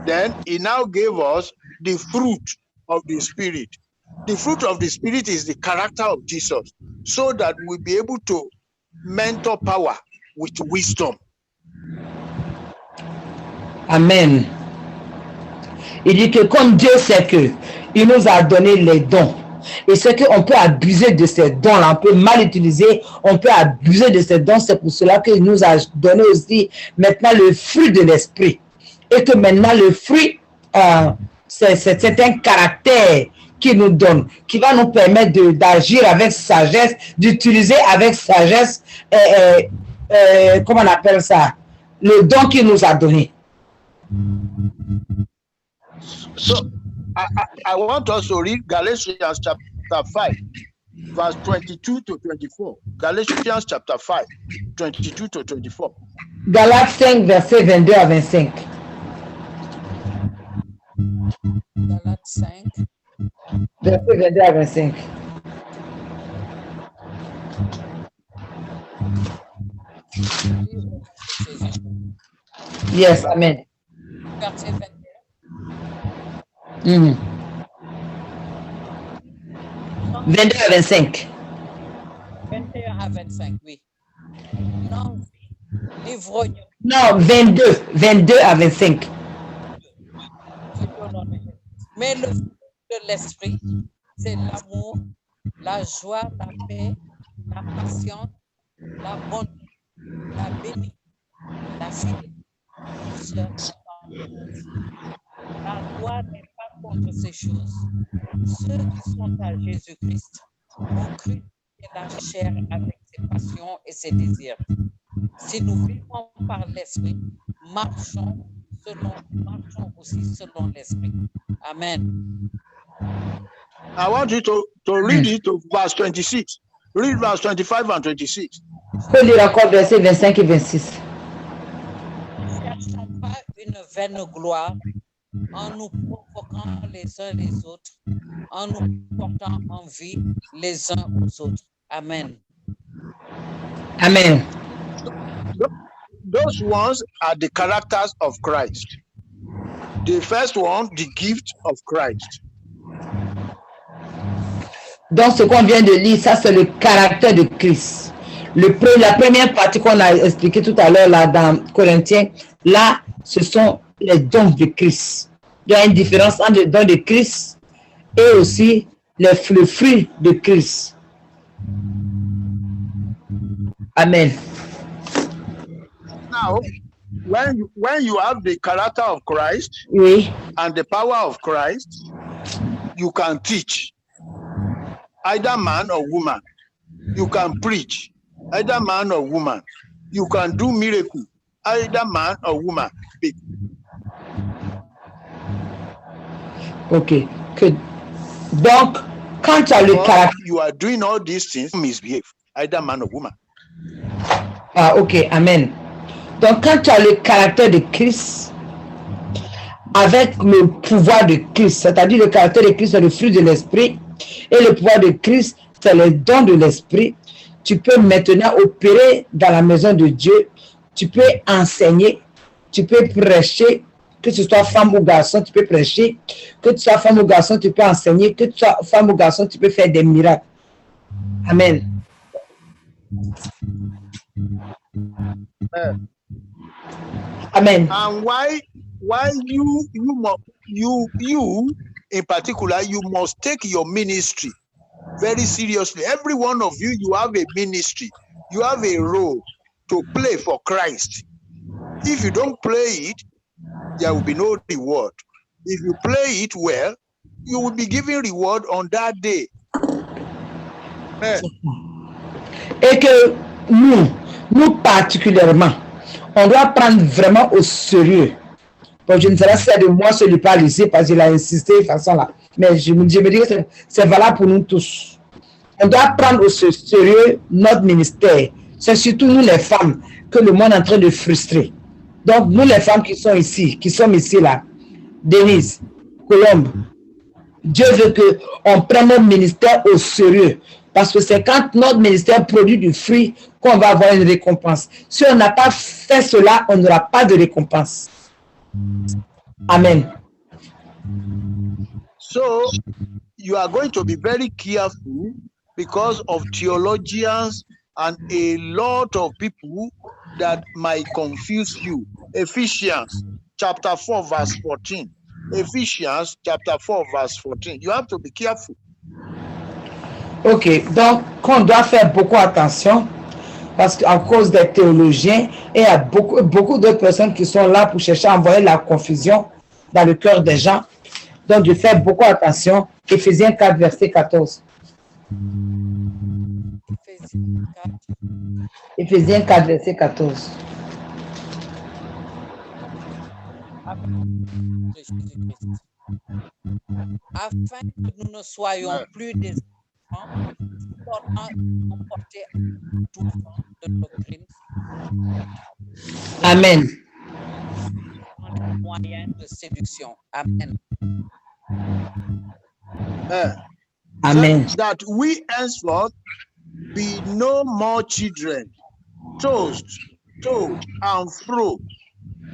[SPEAKER 1] Then he now gave us the fruit of the Spirit. The fruit of the Spirit is the character of Jesus, so that we'll be able to mentor power with wisdom.
[SPEAKER 2] Amen. Il dit que comme Dieu sait que il nous a donné les dons, et c'est qu'on peut abuser de ces dons-là, on peut mal utiliser, on peut abuser de ces dons, c'est pour cela qu'il nous a donné aussi maintenant le fruit de l'esprit. Et que maintenant le fruit, c'est un caractère qui nous donne, qui va nous permettre d'agir avec sagesse, d'utiliser avec sagesse, comment on appelle ça, le don qu'il nous a donné.
[SPEAKER 1] So I want us to read Galatians chapter 5, verse 22 to 24. Galatians chapter 5, 22 to 24.
[SPEAKER 2] Galates 5, verset 22 à 25.
[SPEAKER 3] Galates 5.
[SPEAKER 2] Verset 22 à 25. Yes, amen.
[SPEAKER 3] Verset 21.
[SPEAKER 2] Mhm. 22 à 25.
[SPEAKER 3] 21 à 25, oui. Non, l'ivrogne.
[SPEAKER 2] Non, 22 à 25.
[SPEAKER 3] Mais le fruit de l'esprit, c'est l'amour, la joie, la paix, la patience, la bonté, la bénédiction, la fidélité, la douceur, la tendresse. La loi n'est pas contre ces choses. Ceux qui sont à Jésus-Christ ont cru la chair avec ses passions et ses désirs. Si nous vivons par l'esprit, marchons aussi selon l'esprit. Amen.
[SPEAKER 1] I want you to read it to verse 26. Read verse 25 and 26.
[SPEAKER 2] Faut lire encore versets 25 et 26.
[SPEAKER 3] Ne cherchons pas une vaine gloire en nous provoquant les uns les autres, en nous portant envie les uns aux autres. Amen.
[SPEAKER 2] Amen.
[SPEAKER 1] Those ones are the characters of Christ. The first one, the gift of Christ.
[SPEAKER 2] Donc, ce qu'on vient de lire, ça, c'est le caractère de Christ. La première partie qu'on a expliquée tout à l'heure, là, dans Corinthiens, là, ce sont les dons de Christ. Il y a une différence entre les dons de Christ et aussi le fruit de Christ. Amen.
[SPEAKER 1] Now, when you have the character of Christ,
[SPEAKER 2] Oui.
[SPEAKER 1] and the power of Christ, you can teach, either man or woman. You can preach, either man or woman. You can do miracle, either man or woman.
[SPEAKER 2] Ok. Donc, quand tu as le caractère...
[SPEAKER 1] You are doing all these things, misbehave, either man or woman.
[SPEAKER 2] Ah, ok. Amen. Donc, quand tu as le caractère de Christ, avec le pouvoir de Christ, c'est-à-dire le caractère de Christ, c'est le fruit de l'esprit, et le pouvoir de Christ, c'est le don de l'esprit, tu peux maintenant opérer dans la maison de Dieu, tu peux enseigner, tu peux prêcher, que tu sois femme ou garçon, tu peux prêcher, que tu sois femme ou garçon, tu peux enseigner, que tu sois femme ou garçon, tu peux faire des miracles. Amen. Amen.
[SPEAKER 1] And why you in particular, you must take your ministry very seriously. Every one of you, you have a ministry, you have a role to play for Christ. If you don't play it, there will be no reward. If you play it well, you will be given reward on that day.
[SPEAKER 2] Et que nous particulièrement, on doit prendre vraiment au sérieux. Bon, je ne sais pas si c'est de moi ce n'est pas lycée parce qu'il a insisté de façon là. Mais je me dis que c'est valable pour nous tous. On doit prendre au sérieux notre ministère. C'est surtout nous les femmes que le monde est en train de frustrer. Donc nous les femmes qui sont ici, qui sommes ici là, Denise, Colombe, Dieu veut qu'on prenne notre ministère au sérieux. Parce que c'est quand notre ministère produit du fruit qu'on va avoir une récompense. Si on n'a pas fait cela, on n'aura pas de récompense. Amen.
[SPEAKER 1] So you are going to be very careful because of theologians and a lot of people that might confuse you. Ephesians chapter 4 verse 14. Ephesians chapter 4 verse 14. You have to be careful.
[SPEAKER 2] Ok, donc on doit faire beaucoup attention parce qu'à cause des théologiens et il y a beaucoup d'autres personnes qui sont là pour chercher à envoyer la confusion dans le cœur des gens. Donc de faire beaucoup attention. Éphésiens 4 verset 14. Éphésiens 4 verset 14.
[SPEAKER 3] Afin que nous ne soyons plus des enfants emportés tout vent de doctrine.
[SPEAKER 2] Amen.
[SPEAKER 3] Moyen de séduction. Amen.
[SPEAKER 2] Amen.
[SPEAKER 1] That we henceforth be no more children, tossed to and fro,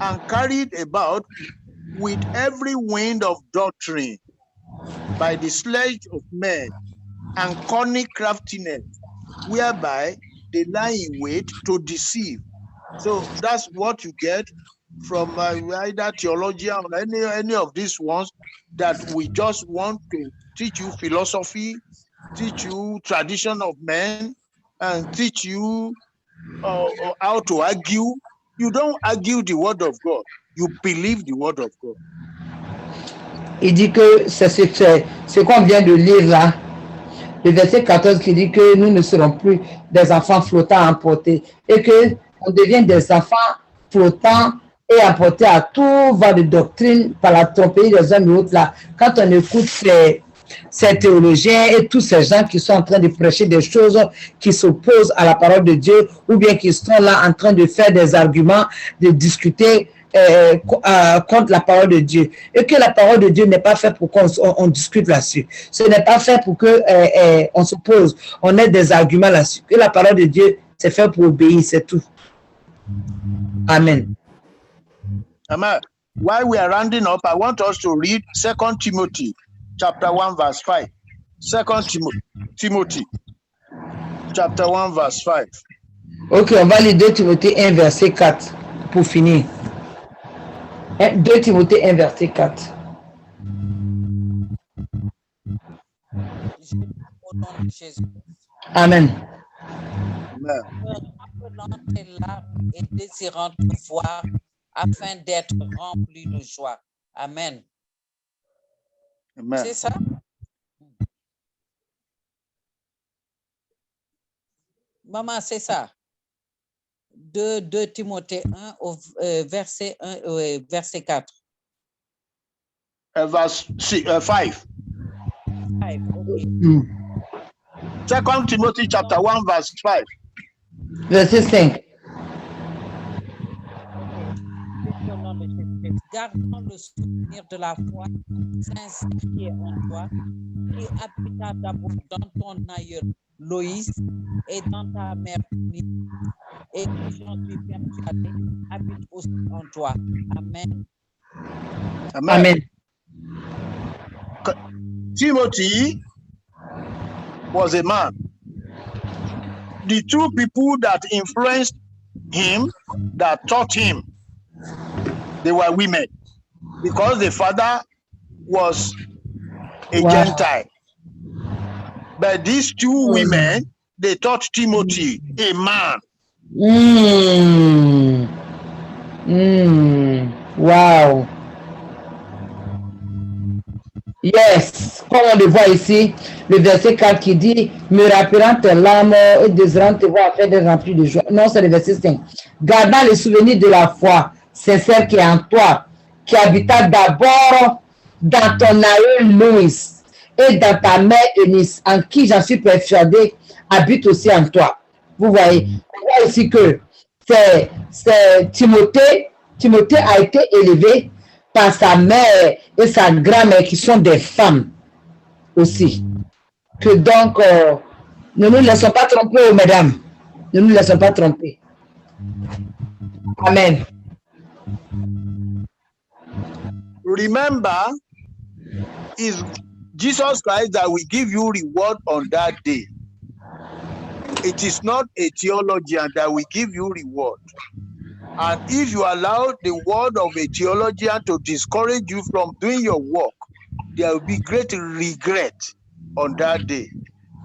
[SPEAKER 1] and carried about with every wind of doctrine by the sledge of men and cunning craftiness, whereby they lie in wait to deceive. So that's what you get from either theologian or any of these ones, that we just want to teach you philosophy, teach you tradition of men, and teach you how to argue. You don't argue the word of God, you believe the word of God.
[SPEAKER 2] Il dit que c'est ce qu'on vient de lire là, le verset 14 qui dit que nous ne serons plus des enfants flottants emportés et que on devient des enfants flottants et emportés à tout vent de doctrine par la tromperie des uns et autres là. Quand on écoute ces théologiens et tous ces gens qui sont en train de prêcher des choses qui s'opposent à la parole de Dieu, ou bien qui sont là en train de faire des arguments, de discuter contre la parole de Dieu, et que la parole de Dieu n'est pas faite pour qu'on discute là-dessus. Ce n'est pas fait pour que on s'oppose, on ait des arguments là-dessus. Que la parole de Dieu, c'est fait pour obéir, c'est tout. Amen.
[SPEAKER 1] Amen. While we are rounding up, I want us to read 2 Timothy chapter 1 verse 5. 2 Timothy chapter 1 verse 5.
[SPEAKER 2] Ok, on va lire 2 Timothée 1 verset 4 pour finir. 2 Timothée 1 verset 4.
[SPEAKER 3] Au nom de Jésus.
[SPEAKER 2] Amen.
[SPEAKER 3] Appelant tes larmes et désirant te voir afin d'être rempli de joie. Amen.
[SPEAKER 1] Amen.
[SPEAKER 3] C'est ça? Maman, c'est ça. 2 Timothée 1 au verset 1 verset 4.
[SPEAKER 1] Verse 5.
[SPEAKER 3] 5, okay.
[SPEAKER 1] 2 Timothy chapter 1 verse 5.
[SPEAKER 2] Verset 5.
[SPEAKER 3] Gardant le souvenir de la foi sincère qui est en toi, qui habita d'abord dans ton aïeul Loïs et dans ta mère et qui, j'en suis persuadé, habite aussi en toi. Amen.
[SPEAKER 2] Amen.
[SPEAKER 1] Timothy was a man. The two people that influenced him, that taught him, they were women, because the father was a Gentile. But these two women, they taught Timothy, a man.
[SPEAKER 2] Wow. Yes, comme on le voit ici, le verset 4 qui dit « Me rappelant tes larmes et désirant te voir afin d'être rempli de joie ». Non, c'est le verset 5. « Gardant le souvenir de la foi sincère qui est en toi, qui habita d'abord dans ton aïeul Louis et dans ta mère Eunice, en qui j'en suis persuadé, habite aussi en toi. » Vous voyez, on voit ici que c'est Timothée. Timothée a été élevé par sa mère et sa grand-mère qui sont des femmes aussi. Que donc, ne nous laissons pas tromper, mesdames. Ne nous laissons pas tromper. Amen.
[SPEAKER 1] Remember, it's Jesus Christ that will give you reward on that day. It is not a theologian that will give you reward. And if you allow the word of a theologian to discourage you from doing your work, there will be great regret on that day.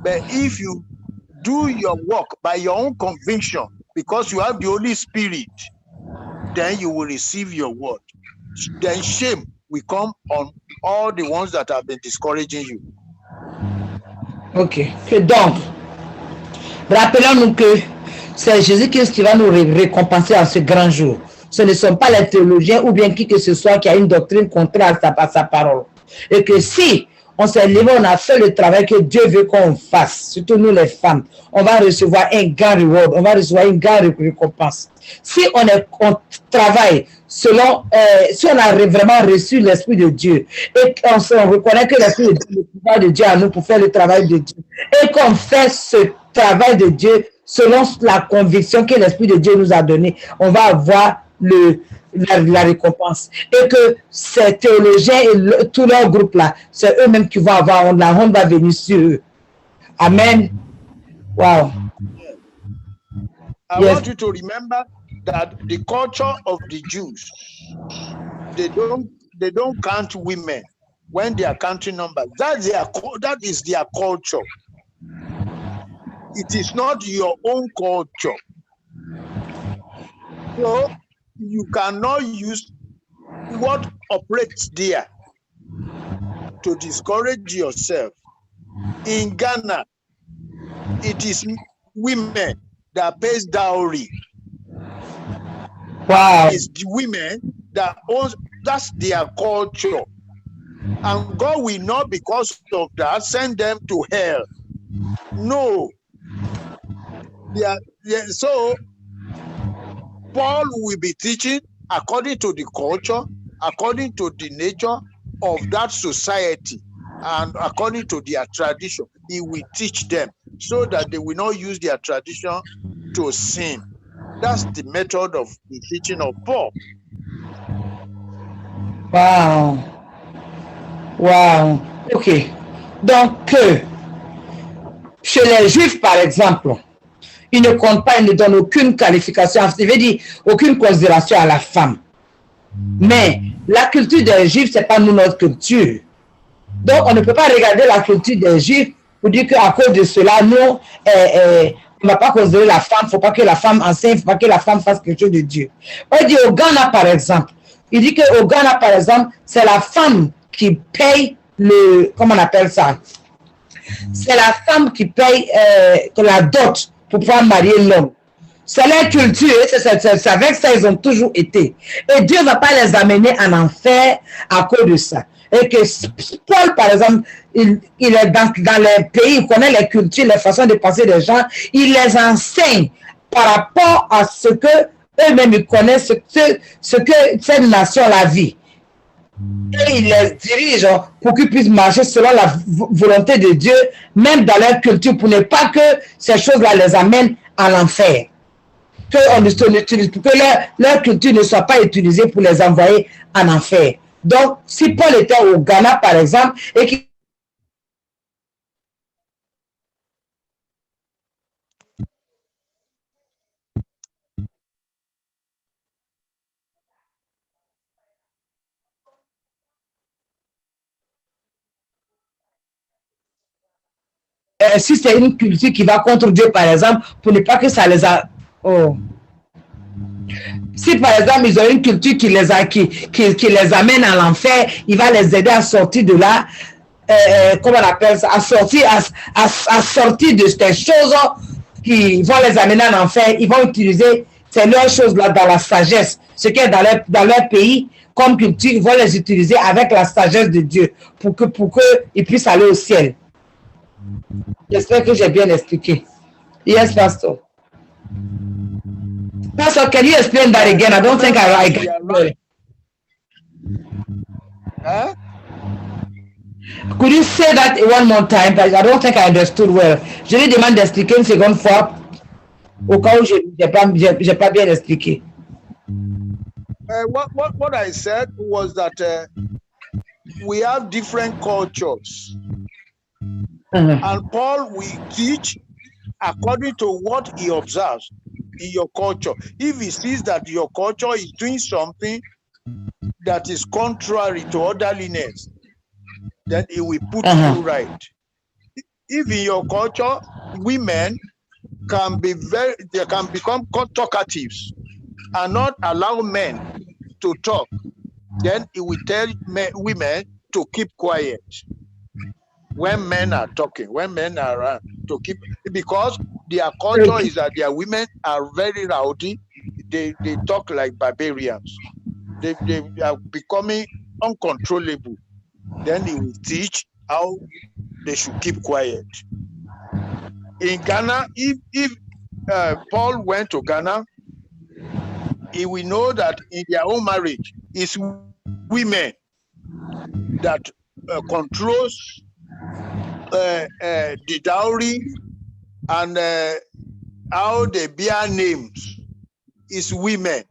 [SPEAKER 1] But if you do your work by your own conviction, because you have the Holy Spirit, then you will receive your word. Then shame will come on all the ones that have been discouraging you.
[SPEAKER 2] Ok. Donc, rappelons-nous que c'est Jésus-Christ qui va nous récompenser à ce grand jour. Ce ne sont pas les théologiens ou bien qui que ce soit qui a une doctrine contraire à sa parole. Et que si on s'est levé, on a fait le travail que Dieu veut qu'on fasse, surtout nous les femmes, on va recevoir un grand reward, on va recevoir une grande récompense. Si on travaille selon, si on a vraiment reçu l'Esprit de Dieu et qu'on reconnaît que l'Esprit de Dieu, le pouvoir de Dieu à nous pour faire le travail de Dieu et qu'on fait ce travail de Dieu, selon la conviction que l'Esprit de Dieu nous a donnée, on va avoir la récompense. Et que ces théologiens et tout leur groupe là, c'est eux-mêmes qui vont avoir honte. La honte va venir sur eux. Amen. Wow.
[SPEAKER 1] I want you to remember that the culture of the Jews, they don't count women when they are counting numbers. That is their culture. It is not your own culture. So you cannot use what operates there to discourage yourself. In Ghana, it is women that pays dowry.
[SPEAKER 2] Wow.
[SPEAKER 1] It's the women that owns, that's their culture. And God will not, because of that, send them to hell. No. So Paul will be teaching according to the culture, according to the nature of that society, and according to their tradition. He will teach them so that they will not use their tradition to sin. That's the method of the teaching of Paul.
[SPEAKER 2] Wow. Wow. OK. Donc, chez les Juifs, par exemple, ils ne comptent pas, ils ne donnent aucune qualification, ça veut dire aucune considération à la femme. Mais la culture des Juifs, ce n'est pas nous, notre culture. Donc, on ne peut pas regarder la culture des Juifs pour dire qu'à cause de cela, nous, on ne va pas considérer la femme, il ne faut pas que la femme enseigne, il ne faut pas que la femme fasse quelque chose de Dieu. On dit au Ghana, par exemple, il dit qu'au Ghana, par exemple, c'est la femme qui paye comment on appelle ça? C'est la femme qui paye la dot pour pouvoir marier l'homme. C'est leur culture, c'est avec ça ils ont toujours été. Et Dieu ne va pas les amener en enfer à cause de ça. Et que Paul, par exemple, il est dans les pays, il connaît les cultures, les façons de penser des gens, il les enseigne par rapport à ce que eux-mêmes ils connaissent, ce que cette nation la vit. Et il les dirige pour qu'ils puissent marcher selon la volonté de Dieu, même dans leur culture, pour ne pas que ces choses-là les amènent à l'enfer. Que leur culture ne soit pas utilisée pour les envoyer en enfer. Donc, si Paul était au Ghana, par exemple, et qu'il si c'est une culture qui va contre Dieu, par exemple, pour ne pas que ça les a... Oh. Si par exemple ils ont une culture qui les amène à l'enfer, il va les aider à sortir de là, comment on appelle ça, à sortir de ces choses qui vont les amener à l'enfer. Ils vont utiliser ces leurs choses là dans la sagesse, ce qui est dans leur pays comme culture, ils vont les utiliser avec la sagesse de Dieu pour qu'ils puissent aller au ciel. J'espère que j'ai bien expliqué. Yes, Pastor. Pastor, can you explain that again? I don't think I got it.
[SPEAKER 1] Huh?
[SPEAKER 2] Could you say that one more time? I don't think I understood well. Je lui demande d'expliquer une seconde fois au cas où je n'ai pas bien expliqué.
[SPEAKER 1] What I said was that we have different cultures. And Paul will teach according to what he observes in your culture. If he sees that your culture is doing something that is contrary to orderliness, then he will put you right. If in your culture, women can become talkatives and not allow men to talk, then he will tell women to keep quiet. When men are talking, when men are around, to keep, because their culture is that their women are very rowdy. They talk like barbarians. They are becoming uncontrollable. Then he will teach how they should keep quiet. In Ghana, if Paul went to Ghana, he will know that in their own marriage, it's women that controls the dowry and how they bear names is women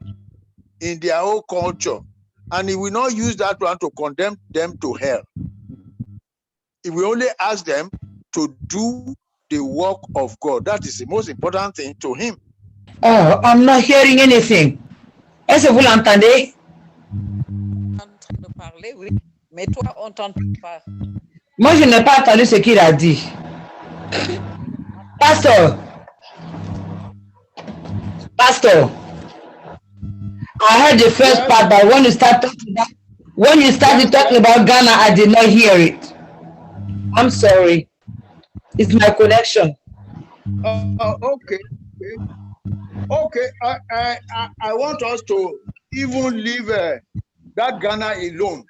[SPEAKER 1] in their own culture, and he will not use that one to condemn them to hell. He will only ask them to do the work of God. That is the most important thing to him.
[SPEAKER 2] Oh, I'm not hearing anything. Est-ce que vous l'entendez?
[SPEAKER 3] En train de parler, oui. Mais toi, on t'entend pas.
[SPEAKER 2] Moi, je n'ai pas entendu ce qu'il a dit. Pastor, I heard the first part, but when you started talking about Ghana, I did not hear it. I'm sorry. It's my connection.
[SPEAKER 1] Okay. I want us to even leave that Ghana alone.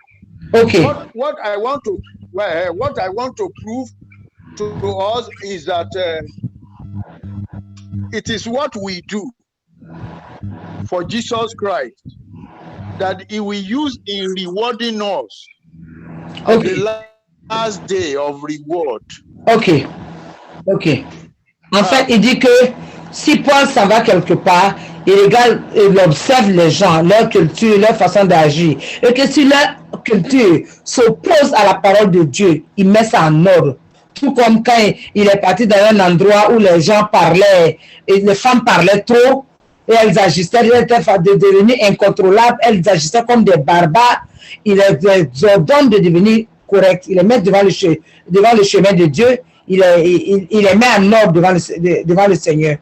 [SPEAKER 2] Okay.
[SPEAKER 1] What I want to prove to us is that it is what we do for Jesus Christ that he will use in rewarding us on the last day of reward.
[SPEAKER 2] Ok. En fait, il dit que si Paul s'en va quelque part, il observe les gens, leur culture, leur façon d'agir. Et que si leur culture s'oppose à la parole de Dieu, il met ça en ordre. Tout comme quand il est parti dans un endroit où les gens parlaient, et les femmes parlaient trop, et elles agissaient, elles étaient devenues incontrôlables, elles agissaient comme des barbares. Il les ordonne de devenir corrects. Il les met devant le chemin de Dieu. Il les met en ordre devant le Seigneur.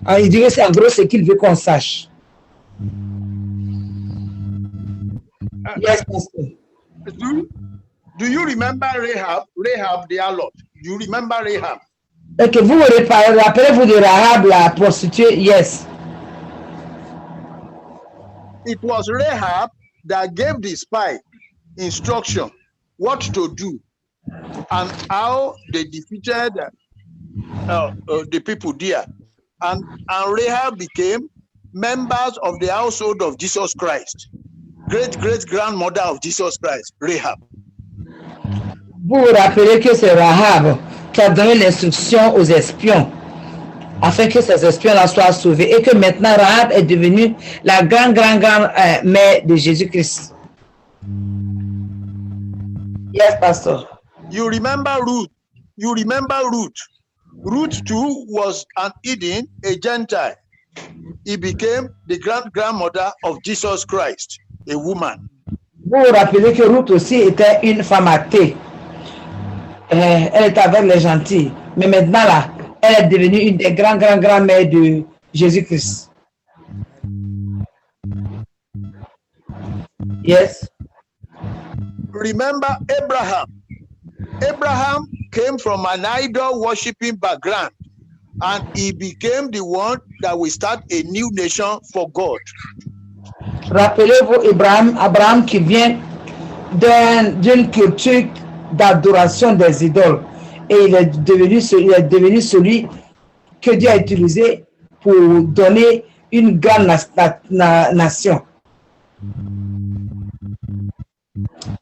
[SPEAKER 2] Alors, il dirait, c'est en gros ce qu'il veut qu'on sache. Yes, Pastor.
[SPEAKER 1] Do you remember Rahab the harlot? Do you remember Rahab?
[SPEAKER 2] Ok, vous rappelez-vous de Rahab, la prostituée? Yes.
[SPEAKER 1] It was Rahab that gave the spy instruction what to do and how they defeated the people there. And Rahab became members of the household of Jesus Christ. Great-great-grandmother of Jesus Christ, Rahab.
[SPEAKER 2] Vous vous rappelez que c'est Rahab qui a donné l'instruction aux espions afin que ces espions-là soient sauvés et que maintenant Rahab est devenue la grand-mère de Jésus-Christ. Yes, Pastor.
[SPEAKER 1] You remember Ruth? Ruth too was an Eden, a Gentile. He became the grandmother of Jesus Christ, a woman.
[SPEAKER 2] Vous vous rappelez que Ruth aussi était une femme athée. Elle était avec les gentils. Mais maintenant, là, elle est devenue une des grand-mères de Jésus-Christ. Yes.
[SPEAKER 1] Remember Abraham. Abraham came from an idol-worshipping background, and he became the one that will start a new nation for God.
[SPEAKER 2] Rappelez-vous Abraham qui vient d'une culture d'adoration des idoles. Et il est devenu celui que Dieu a utilisé pour donner une grande nation.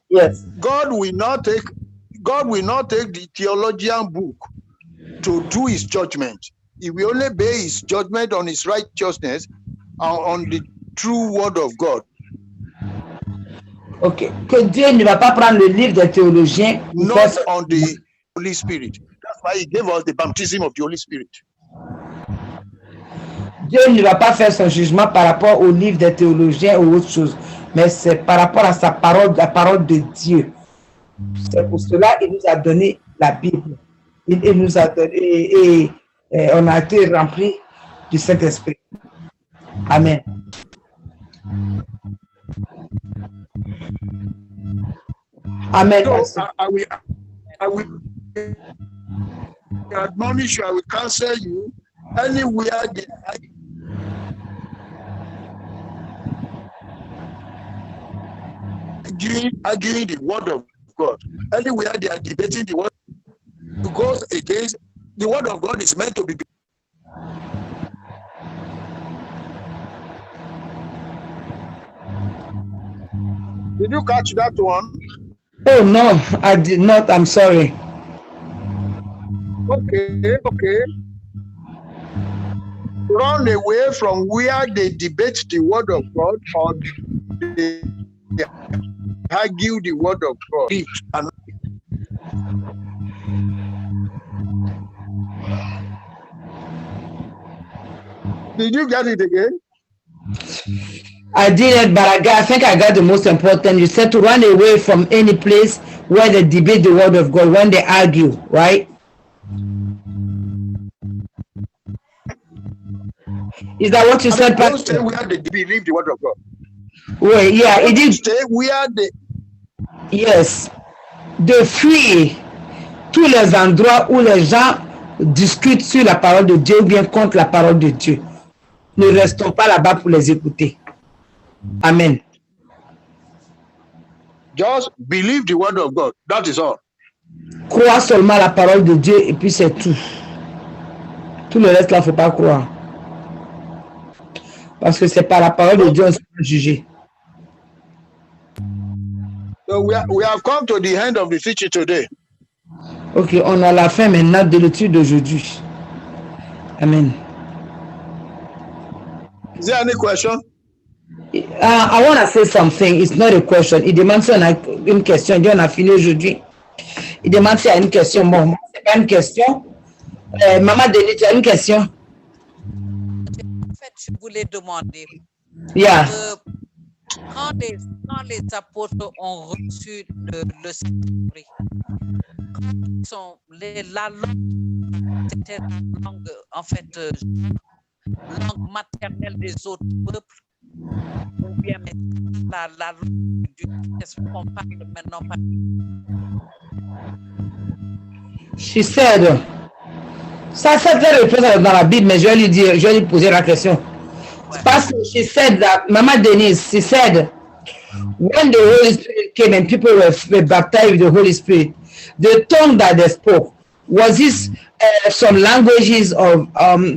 [SPEAKER 2] Yes.
[SPEAKER 1] God will not take the theologian book to do his judgment. He will only base his judgment on his righteousness and on the true word of God.
[SPEAKER 2] Ok. Que Dieu ne va pas prendre le livre des théologiens.
[SPEAKER 1] Not on the Holy Spirit. That's why he gave us the baptism of the Holy Spirit.
[SPEAKER 2] Dieu ne va pas faire son jugement par rapport au livre des théologiens ou autre chose, mais c'est par rapport à sa parole, la parole de Dieu. C'est pour cela qu'il nous a donné la Bible. Il nous a donné et on a été rempli du Saint-Esprit. Amen. Amen.
[SPEAKER 1] So I will admonish you, I will counsel you anywhere they are arguing the word of God. Anywhere they are debating the word, because against the word of God is meant to be. Did you catch that one?
[SPEAKER 2] Oh no, I did not. I'm sorry.
[SPEAKER 1] Okay. Run away from where they debate the word of God or they argue the word of God. Did you get it again?
[SPEAKER 2] I didn't, but I think I got the most important. You said to run away from any place where they debate the word of God, when they argue, right? Is that what you said,
[SPEAKER 1] Don't stay
[SPEAKER 2] Pastor?
[SPEAKER 1] where they believe the word of God.
[SPEAKER 2] Wait, yeah, it did.
[SPEAKER 1] Stay where they...
[SPEAKER 2] Yes. De fuir tous les endroits où les gens discutent sur la parole de Dieu ou bien contre la parole de Dieu. Ne restons pas là-bas pour les écouter. Amen.
[SPEAKER 1] Just believe the word of God. That is all.
[SPEAKER 2] Crois seulement la parole de Dieu et puis c'est tout. Tout le reste là, il ne faut pas croire. Parce que c'est par la parole de Dieu qu'on sera jugé.
[SPEAKER 1] So we have come to the end of the teaching today.
[SPEAKER 2] Ok, on a la fin maintenant de l'étude d'aujourd'hui. Amen.
[SPEAKER 1] Is there any question?
[SPEAKER 2] I want to say something. It's not a question. Il demande si on a une question. Il dit on a fini aujourd'hui. Il demande s'il y a une question. Bon, c'est pas une question. Maman Denis, tu as une question?
[SPEAKER 3] En fait, je voulais demander.
[SPEAKER 2] Yeah.
[SPEAKER 3] Quand les apôtres ont reçu le Saint-Esprit, la langue, c'était la langue, en fait, langue maternelle des autres peuples, ou bien la langue du Saint-Esprit qu'on parle maintenant.
[SPEAKER 2] She said, ça c'est très réponse dans la Bible, mais je vais lui poser la question. Parce que she said that, Mama Denise, she said, when the Holy Spirit came and people were baptized with the Holy Spirit, the tongue that they spoke, was this some languages of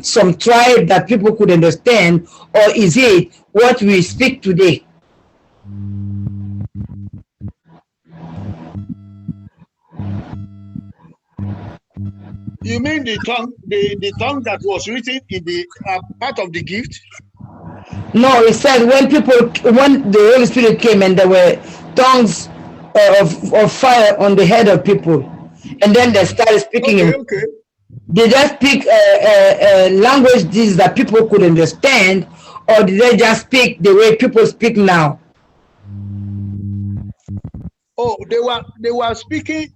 [SPEAKER 2] some tribe that people could understand, or is it what we speak today?
[SPEAKER 1] You mean the tongue that was written in the part of the gift?
[SPEAKER 2] No, it said when the Holy Spirit came and there were tongues of fire on the head of people, and then they started speaking.
[SPEAKER 1] Okay.
[SPEAKER 2] Did they speak languages that people could understand, or did they just speak the way people speak now?
[SPEAKER 1] Oh, they were speaking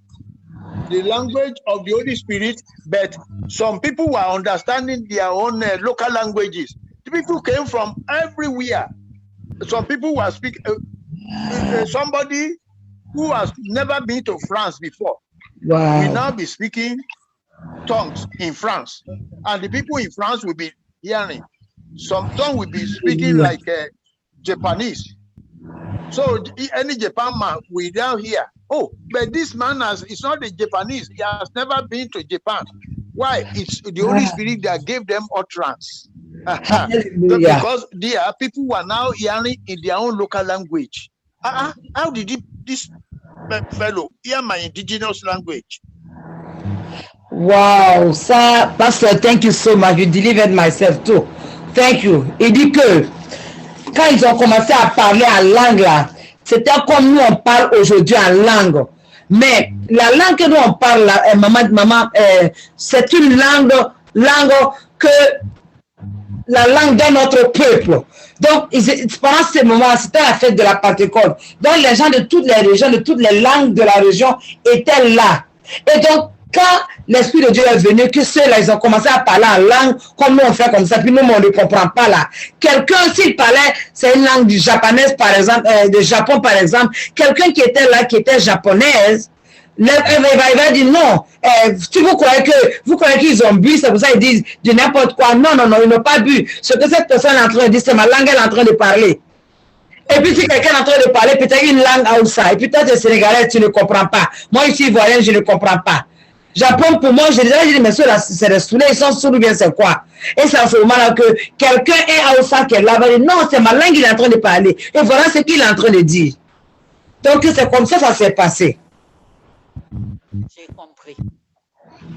[SPEAKER 1] the language of the Holy Spirit, but some people were understanding their own local languages. The people came from everywhere. Some people were speaking. Somebody who has never been to France before
[SPEAKER 2] Wow.
[SPEAKER 1] will now be speaking tongues in France, and the people in France will be hearing. Some tongue will be speaking like Japanese. So any Japan man will now hear, oh, but this man is not a Japanese. He has never been to Japan. Why? It's the Holy Spirit that gave them utterance. Because there people were now hearing in their own local language. How did this fellow hear my indigenous language?
[SPEAKER 2] Wow, ça, Pastor, thank you so much. You delivered myself too. Thank you. Il dit que quand ils ont commencé à parler en langue là, c'était comme nous on parle aujourd'hui en langue. Mais la langue que nous on parle là, maman, c'est une langue que la langue de notre peuple. Donc, pendant ce moment, c'était la fête de la Pentecôte. Donc, les gens de toutes les régions, de toutes les langues de la région étaient là. Et donc, quand l'Esprit de Dieu est venu, que ceux-là, ils ont commencé à parler en langue, comme nous on fait comme ça, puis nous, on ne comprend pas là. Quelqu'un, s'il parlait, c'est une langue du japonaise, par exemple, de Japon, par exemple, quelqu'un qui était là, qui était japonaise, il va dire non, si vous croyez qu'ils ont bu, c'est pour ça qu'ils disent de n'importe quoi. Non, ils n'ont pas bu. Ce que cette personne est en train de dire, c'est ma langue, elle est en train de parler. Et puis si quelqu'un est en train de parler, peut-être une langue outside, et puis toi tu es sénégalais, tu ne comprends pas. Moi ici, ivoirien, je ne comprends pas. Japon, pour moi, j'ai déjà dit, mais ceux-là, c'est des soulés, ils sont sourds ou bien c'est quoi? Et c'est à ce moment-là que quelqu'un est outside qui est là, va dire non, c'est ma langue, il est en train de parler. Et voilà ce qu'il est en train de dire. Donc c'est comme ça, ça s'est passé.
[SPEAKER 3] J'ai compris.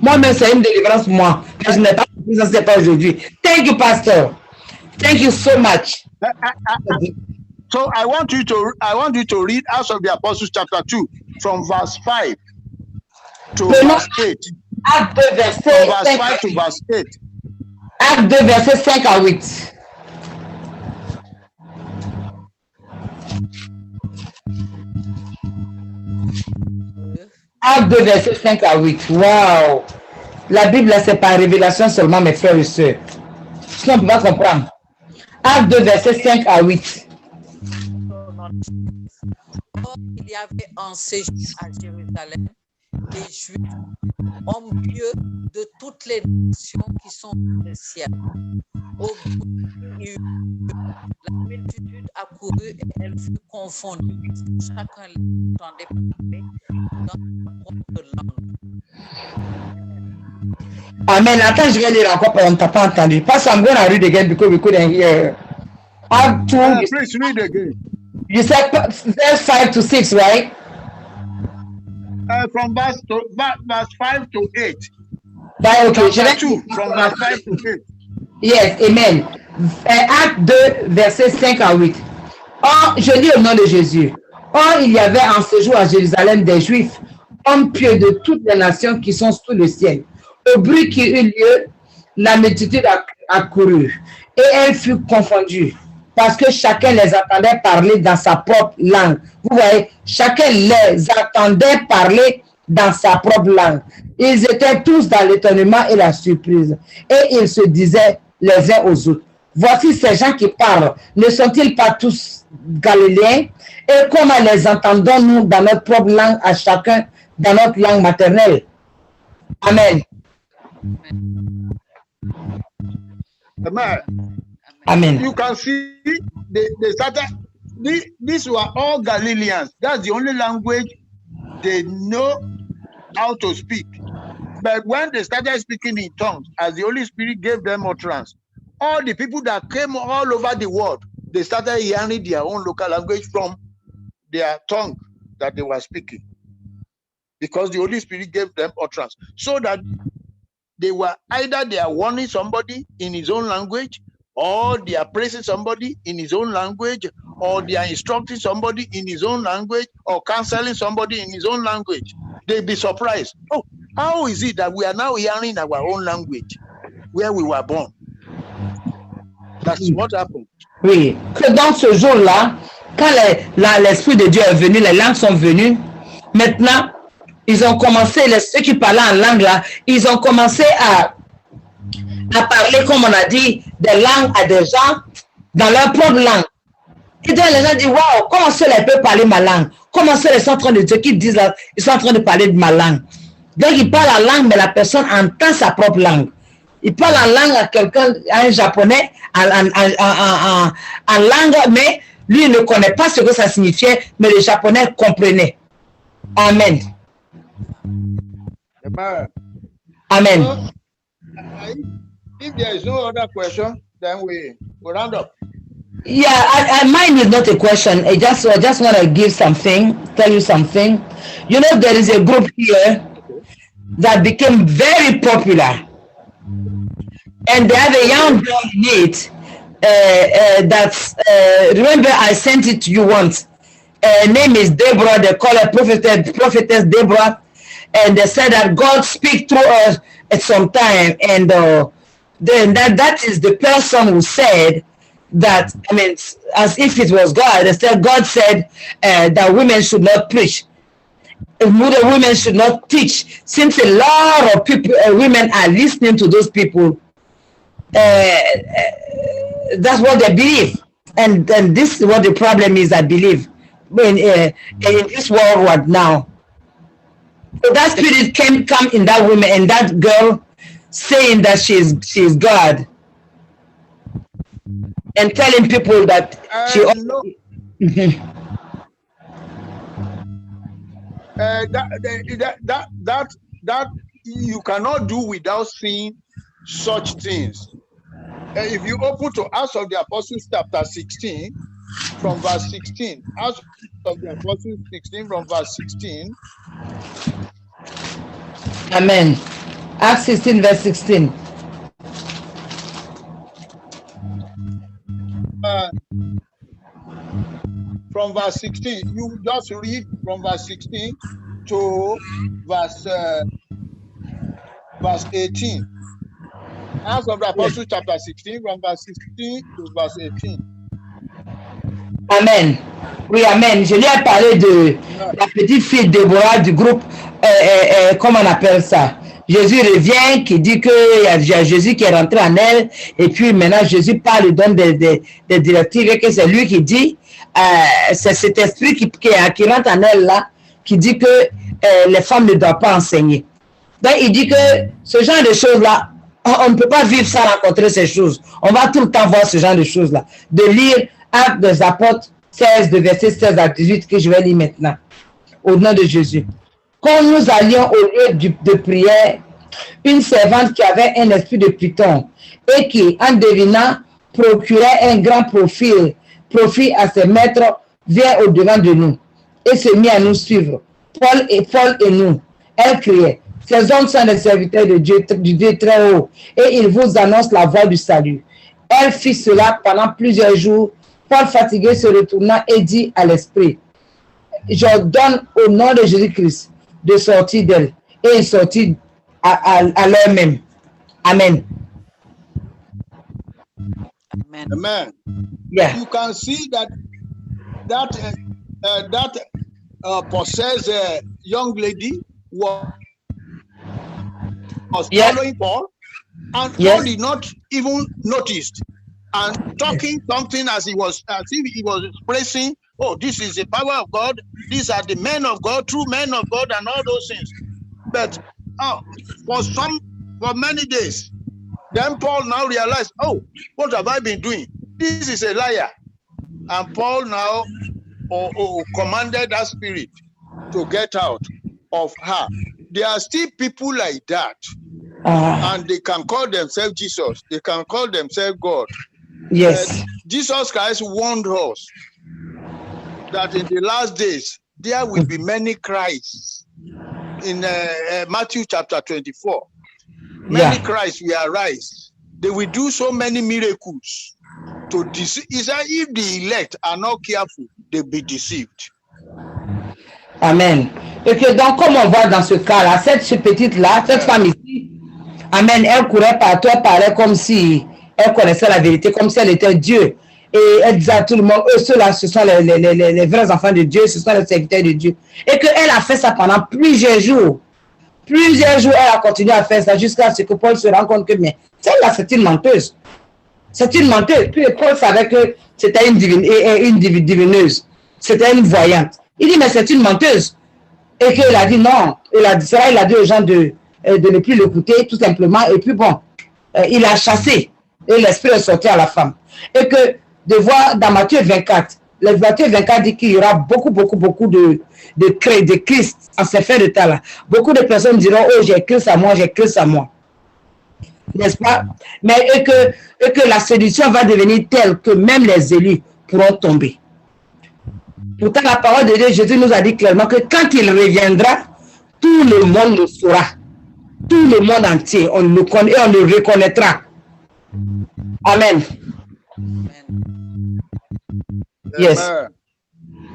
[SPEAKER 2] Moi-même, c'est une délivrance pour moi. Je n'ai pas compris ça, c'est pas aujourd'hui. Thank you, Pastor. Thank you so much.
[SPEAKER 1] So I want you to read Acts of the Apostles chapter 2 from verse 5 to verse 8.
[SPEAKER 2] Acte 2, verset
[SPEAKER 1] From verse
[SPEAKER 2] 5
[SPEAKER 1] 5 to verse 8.
[SPEAKER 2] Acte 2, verset 5 à 8. Acte 2, verset 5 à 8. Wow! La Bible, là, c'est par révélation seulement, mes frères et sœurs. Sinon, on ne peut pas comprendre. Acte 2, verset 5 à 8.
[SPEAKER 3] Or, il y avait en séjour à Jérusalem des Juifs, hommes pieux de toutes les nations qui sont dans le ciel. Au bout la multitude accourut et elle fut confondue. Chacun l'entendait parler dans sa propre langue.
[SPEAKER 2] Amen. Attends, je vais lire encore, on ne t'a pas entendu. Pas I'm going to read again because we couldn't hear. Acte 2,
[SPEAKER 1] Please read again.
[SPEAKER 2] you said verse 5 to 6, right?
[SPEAKER 1] From verse 5 to 8.
[SPEAKER 2] Bah, ok, je
[SPEAKER 1] Chapter
[SPEAKER 2] vais
[SPEAKER 1] 2, from verse 5 to 8.
[SPEAKER 2] Yes, amen. Acte 2, verset 5 à 8. Or, je lis au nom de Jésus. Or, il y avait en séjour à Jérusalem des Juifs, hommes pieux de toutes les nations qui sont sous le ciel. Au bruit qui eut lieu, la multitude accourut et elle fut confondue parce que chacun les attendait parler dans sa propre langue. Vous voyez, chacun les attendait parler dans sa propre langue. Ils étaient tous dans l'étonnement et la surprise et ils se disaient les uns aux autres, voici ces gens qui parlent, ne sont-ils pas tous galiléens? Et comment les entendons-nous dans notre propre langue à chacun dans notre langue maternelle? Amen.
[SPEAKER 1] Amen.
[SPEAKER 2] Amen.
[SPEAKER 1] You can see they started. These were all Galileans. That's the only language they know how to speak. But when they started speaking in tongues, as the Holy Spirit gave them utterance, all the people that came all over the world, they started hearing their own local language from their tongue that they were speaking. Because the Holy Spirit gave them utterance. So that they were either they are warning somebody in his own language, or they are praising somebody in his own language, or they are instructing somebody in his own language, or counseling somebody in his own language. They'll be surprised. Oh, how is it that we are now hearing our own language where we were born? That's what happened.
[SPEAKER 2] Oui, que dans ce jour-là, quand l'Esprit de Dieu est venu, les langues sont venues, maintenant, ils ont commencé, ceux qui parlaient en langue là, ils ont commencé à parler, comme on a dit, des langues à des gens dans leur propre langue. Et donc les gens disent, waouh, comment cela peut parler ma langue? Comment cela sont en train de dire, qu'ils disent là, ils sont en train de parler de ma langue. Donc ils parlent la langue, mais la personne entend sa propre langue. Il parle en langue à quelqu'un, à un japonais, en langue, mais lui ne connaît pas ce que ça signifiait, mais le japonais comprenait. Amen. Amen.
[SPEAKER 1] So, if there is no other question, then we round up.
[SPEAKER 2] Yeah, mine is not a question. I just want to give something, tell you something. You know, there is a group here that became very popular. And they have a young girl in it remember I sent it to you once. Her name is Deborah. They call her prophetess Deborah. And they said that God speak through her at some time. And then that is the person who said that, I mean, as if it was God. They said God said that women should not preach. Women should not teach. Since a lot of people, women are listening to those people, that's what they believe. And this is what the problem is, I believe, in this world now. So that spirit come in that woman and that girl saying that she's God and telling people that she
[SPEAKER 1] that you cannot do without seeing such things. If you open to Acts of the Apostles chapter 16 from verse 16, Acts of the Apostles 16 from verse 16.
[SPEAKER 2] Amen. Acts 16, verse 16.
[SPEAKER 1] From verse 16, you just read from verse 16 to verse 18. Acts of the Apostles, chapter 16, from verse 16 to verse 18.
[SPEAKER 2] Amen. Oui, amen. Je lui ai parlé de la petite fille Déborah du groupe, comment on appelle ça? Jésus revient, qui dit qu'il y a Jésus qui est rentré en elle, et puis maintenant Jésus parle, donne des directives, et que c'est lui qui dit, c'est cet esprit qui rentre en elle là, qui dit que les femmes ne doivent pas enseigner. Donc il dit que ce genre de choses-là, on ne peut pas vivre sans rencontrer ces choses. On va tout le temps voir ce genre de choses-là. De lire Actes des Apôtres 16, de verset 16 à 18, que je vais lire maintenant, au nom de Jésus. Quand nous allions au lieu de prière, une servante qui avait un esprit de Python et qui, en devinant, procurait un grand profit à ses maîtres, vient au-devant de nous et se mit à nous suivre. Paul et nous. Elle criait, ces hommes sont des serviteurs de Dieu, du Dieu très haut, et ils vous annoncent la voie du salut. Elle fit cela pendant plusieurs jours. Paul, fatigué, se retourna et dit à l'esprit, je donne au nom de Jésus-Christ de sortir d'elle. Et il sortit à l'heure même. Amen.
[SPEAKER 3] Amen.
[SPEAKER 1] Amen.
[SPEAKER 2] Yeah.
[SPEAKER 1] You can see that possessed young lady was following Paul, and Paul did not even notice, and talking something as if he was expressing, oh, this is the power of God, these are the men of God, true men of God, and all those things. But for many days, then Paul now realized, oh, what have I been doing? This is a liar. And Paul now commanded that spirit to get out of her. There are still people like that, and they can call themselves Jesus. They can call themselves God.
[SPEAKER 2] Yes.
[SPEAKER 1] Jesus Christ warned us that in the last days, there will be many Christs. In Matthew chapter 24, many Christs will arise. They will do so many miracles to deceive. Is that if the elect are not careful, they'll be deceived.
[SPEAKER 2] Amen. Et que donc, comme on voit dans ce cas-là, cette petite-là, cette femme ici, amen, elle courait partout, elle parlait comme si elle connaissait la vérité, comme si elle était Dieu. Et elle disait à tout le monde, eux, ceux-là, ce sont les vrais enfants de Dieu, ce sont les serviteurs de Dieu. Et qu'elle a fait ça pendant plusieurs jours. Plusieurs jours, elle a continué à faire ça jusqu'à ce que Paul se rende compte que, mais celle-là, c'est une menteuse. C'est une menteuse. Puis Paul savait que c'était une divineuse. C'était une voyante. Il dit, mais c'est une menteuse. Et qu'il a dit non. Il a dit aux gens de ne plus l'écouter, tout simplement. Et puis bon, il a chassé. Et l'esprit est sorti à la femme. Et que de voir dans Matthieu 24, le Matthieu 24 dit qu'il y aura beaucoup de Christ en ces faits de temps là. Beaucoup de personnes diront, oh, j'ai Christ à moi, j'ai Christ à moi. N'est-ce pas? Mais et que la séduction va devenir telle que même les élus pourront tomber. Pourtant, la parole de Dieu, Jésus nous a dit clairement que quand il reviendra, tout le monde le saura. Tout le monde entier, on le connaît et on le reconnaîtra. Amen. Yes.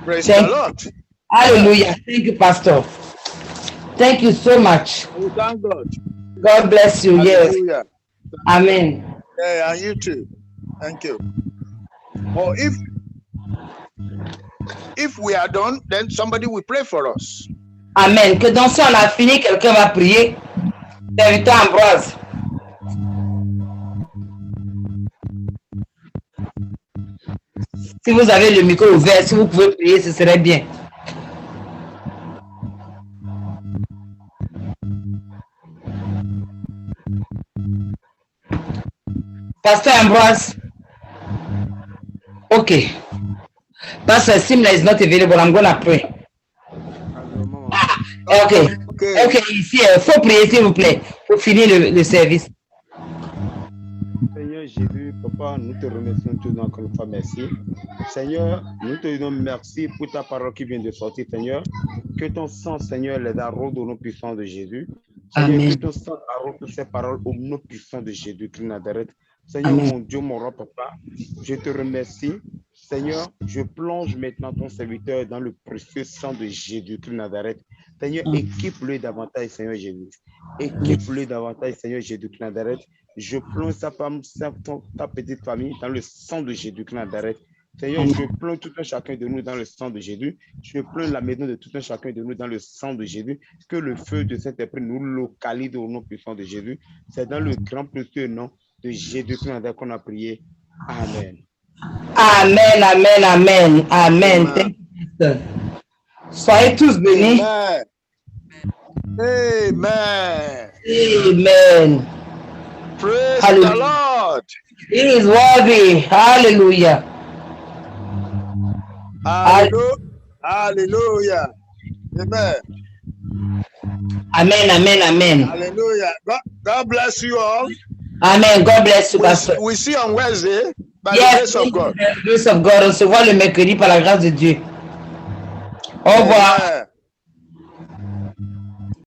[SPEAKER 1] Praise the Lord.
[SPEAKER 2] Hallelujah. Thank you, Pastor. Thank you so much.
[SPEAKER 1] We thank God.
[SPEAKER 2] God bless you.
[SPEAKER 1] Hallelujah.
[SPEAKER 2] Yes. Amen.
[SPEAKER 1] Yeah, and you too. Thank you. Or if we are done, then somebody will pray for us.
[SPEAKER 2] Amen. Que donc si on a fini, quelqu'un va prier. Serviteur Ambroise. Si vous avez le micro ouvert, si vous pouvez prier, ce serait bien. Pastor Ambroise. Okay. Pastor Simla is not available. I'm gonna pray. Okay. Ici, il faut prier, s'il vous plaît, pour finir le service.
[SPEAKER 4] Seigneur Jésus, Papa, nous te remercions tous encore une fois, merci. Seigneur, nous te disons merci pour ta parole qui vient de sortir, Seigneur. Que ton sang, Seigneur, les arrose au nom puissant de Jésus. Seigneur,
[SPEAKER 2] Amen.
[SPEAKER 4] que ton sang arrose toutes ces paroles au nom puissant de Jésus-Christ Nazareth. Seigneur,
[SPEAKER 2] Amen.
[SPEAKER 4] mon Dieu, mon roi, papa, je te remercie. Seigneur, je plonge maintenant ton serviteur dans le précieux sang de Jésus-Christ Nazareth. Seigneur, équipe-le davantage, Seigneur Jésus. Équipe-le davantage, Seigneur Jésus-Christ Nazareth. Je plonge ta petite famille dans le sang de Jésus-Christ Nazareth. Seigneur, je plonge tout un chacun de nous dans le sang de Jésus. Je plonge la maison de tout un chacun de nous dans le sang de Jésus. Que le feu de Saint-Esprit nous localise au nom puissant de Jésus. C'est dans le grand précieux nom de Jésus-Christ qu'on a prié. Amen.
[SPEAKER 2] Amen, amen, amen, amen. Thank you, Jesus. Soyez tous bénis.
[SPEAKER 1] Amen.
[SPEAKER 2] Amen.
[SPEAKER 1] Praise
[SPEAKER 2] Hallelujah.
[SPEAKER 1] the Lord.
[SPEAKER 2] He is worthy. Hallelujah.
[SPEAKER 1] Hallelujah. Hallelujah. Amen.
[SPEAKER 2] Amen, amen, amen.
[SPEAKER 1] Hallelujah. God bless you all.
[SPEAKER 2] Amen. God bless you, Pastor.
[SPEAKER 1] We see on Wednesday by the
[SPEAKER 2] Yes,
[SPEAKER 1] grace of God.
[SPEAKER 2] by the grace of God. On se voit le mercredi par la grâce de Dieu. Au revoir.
[SPEAKER 1] Amen.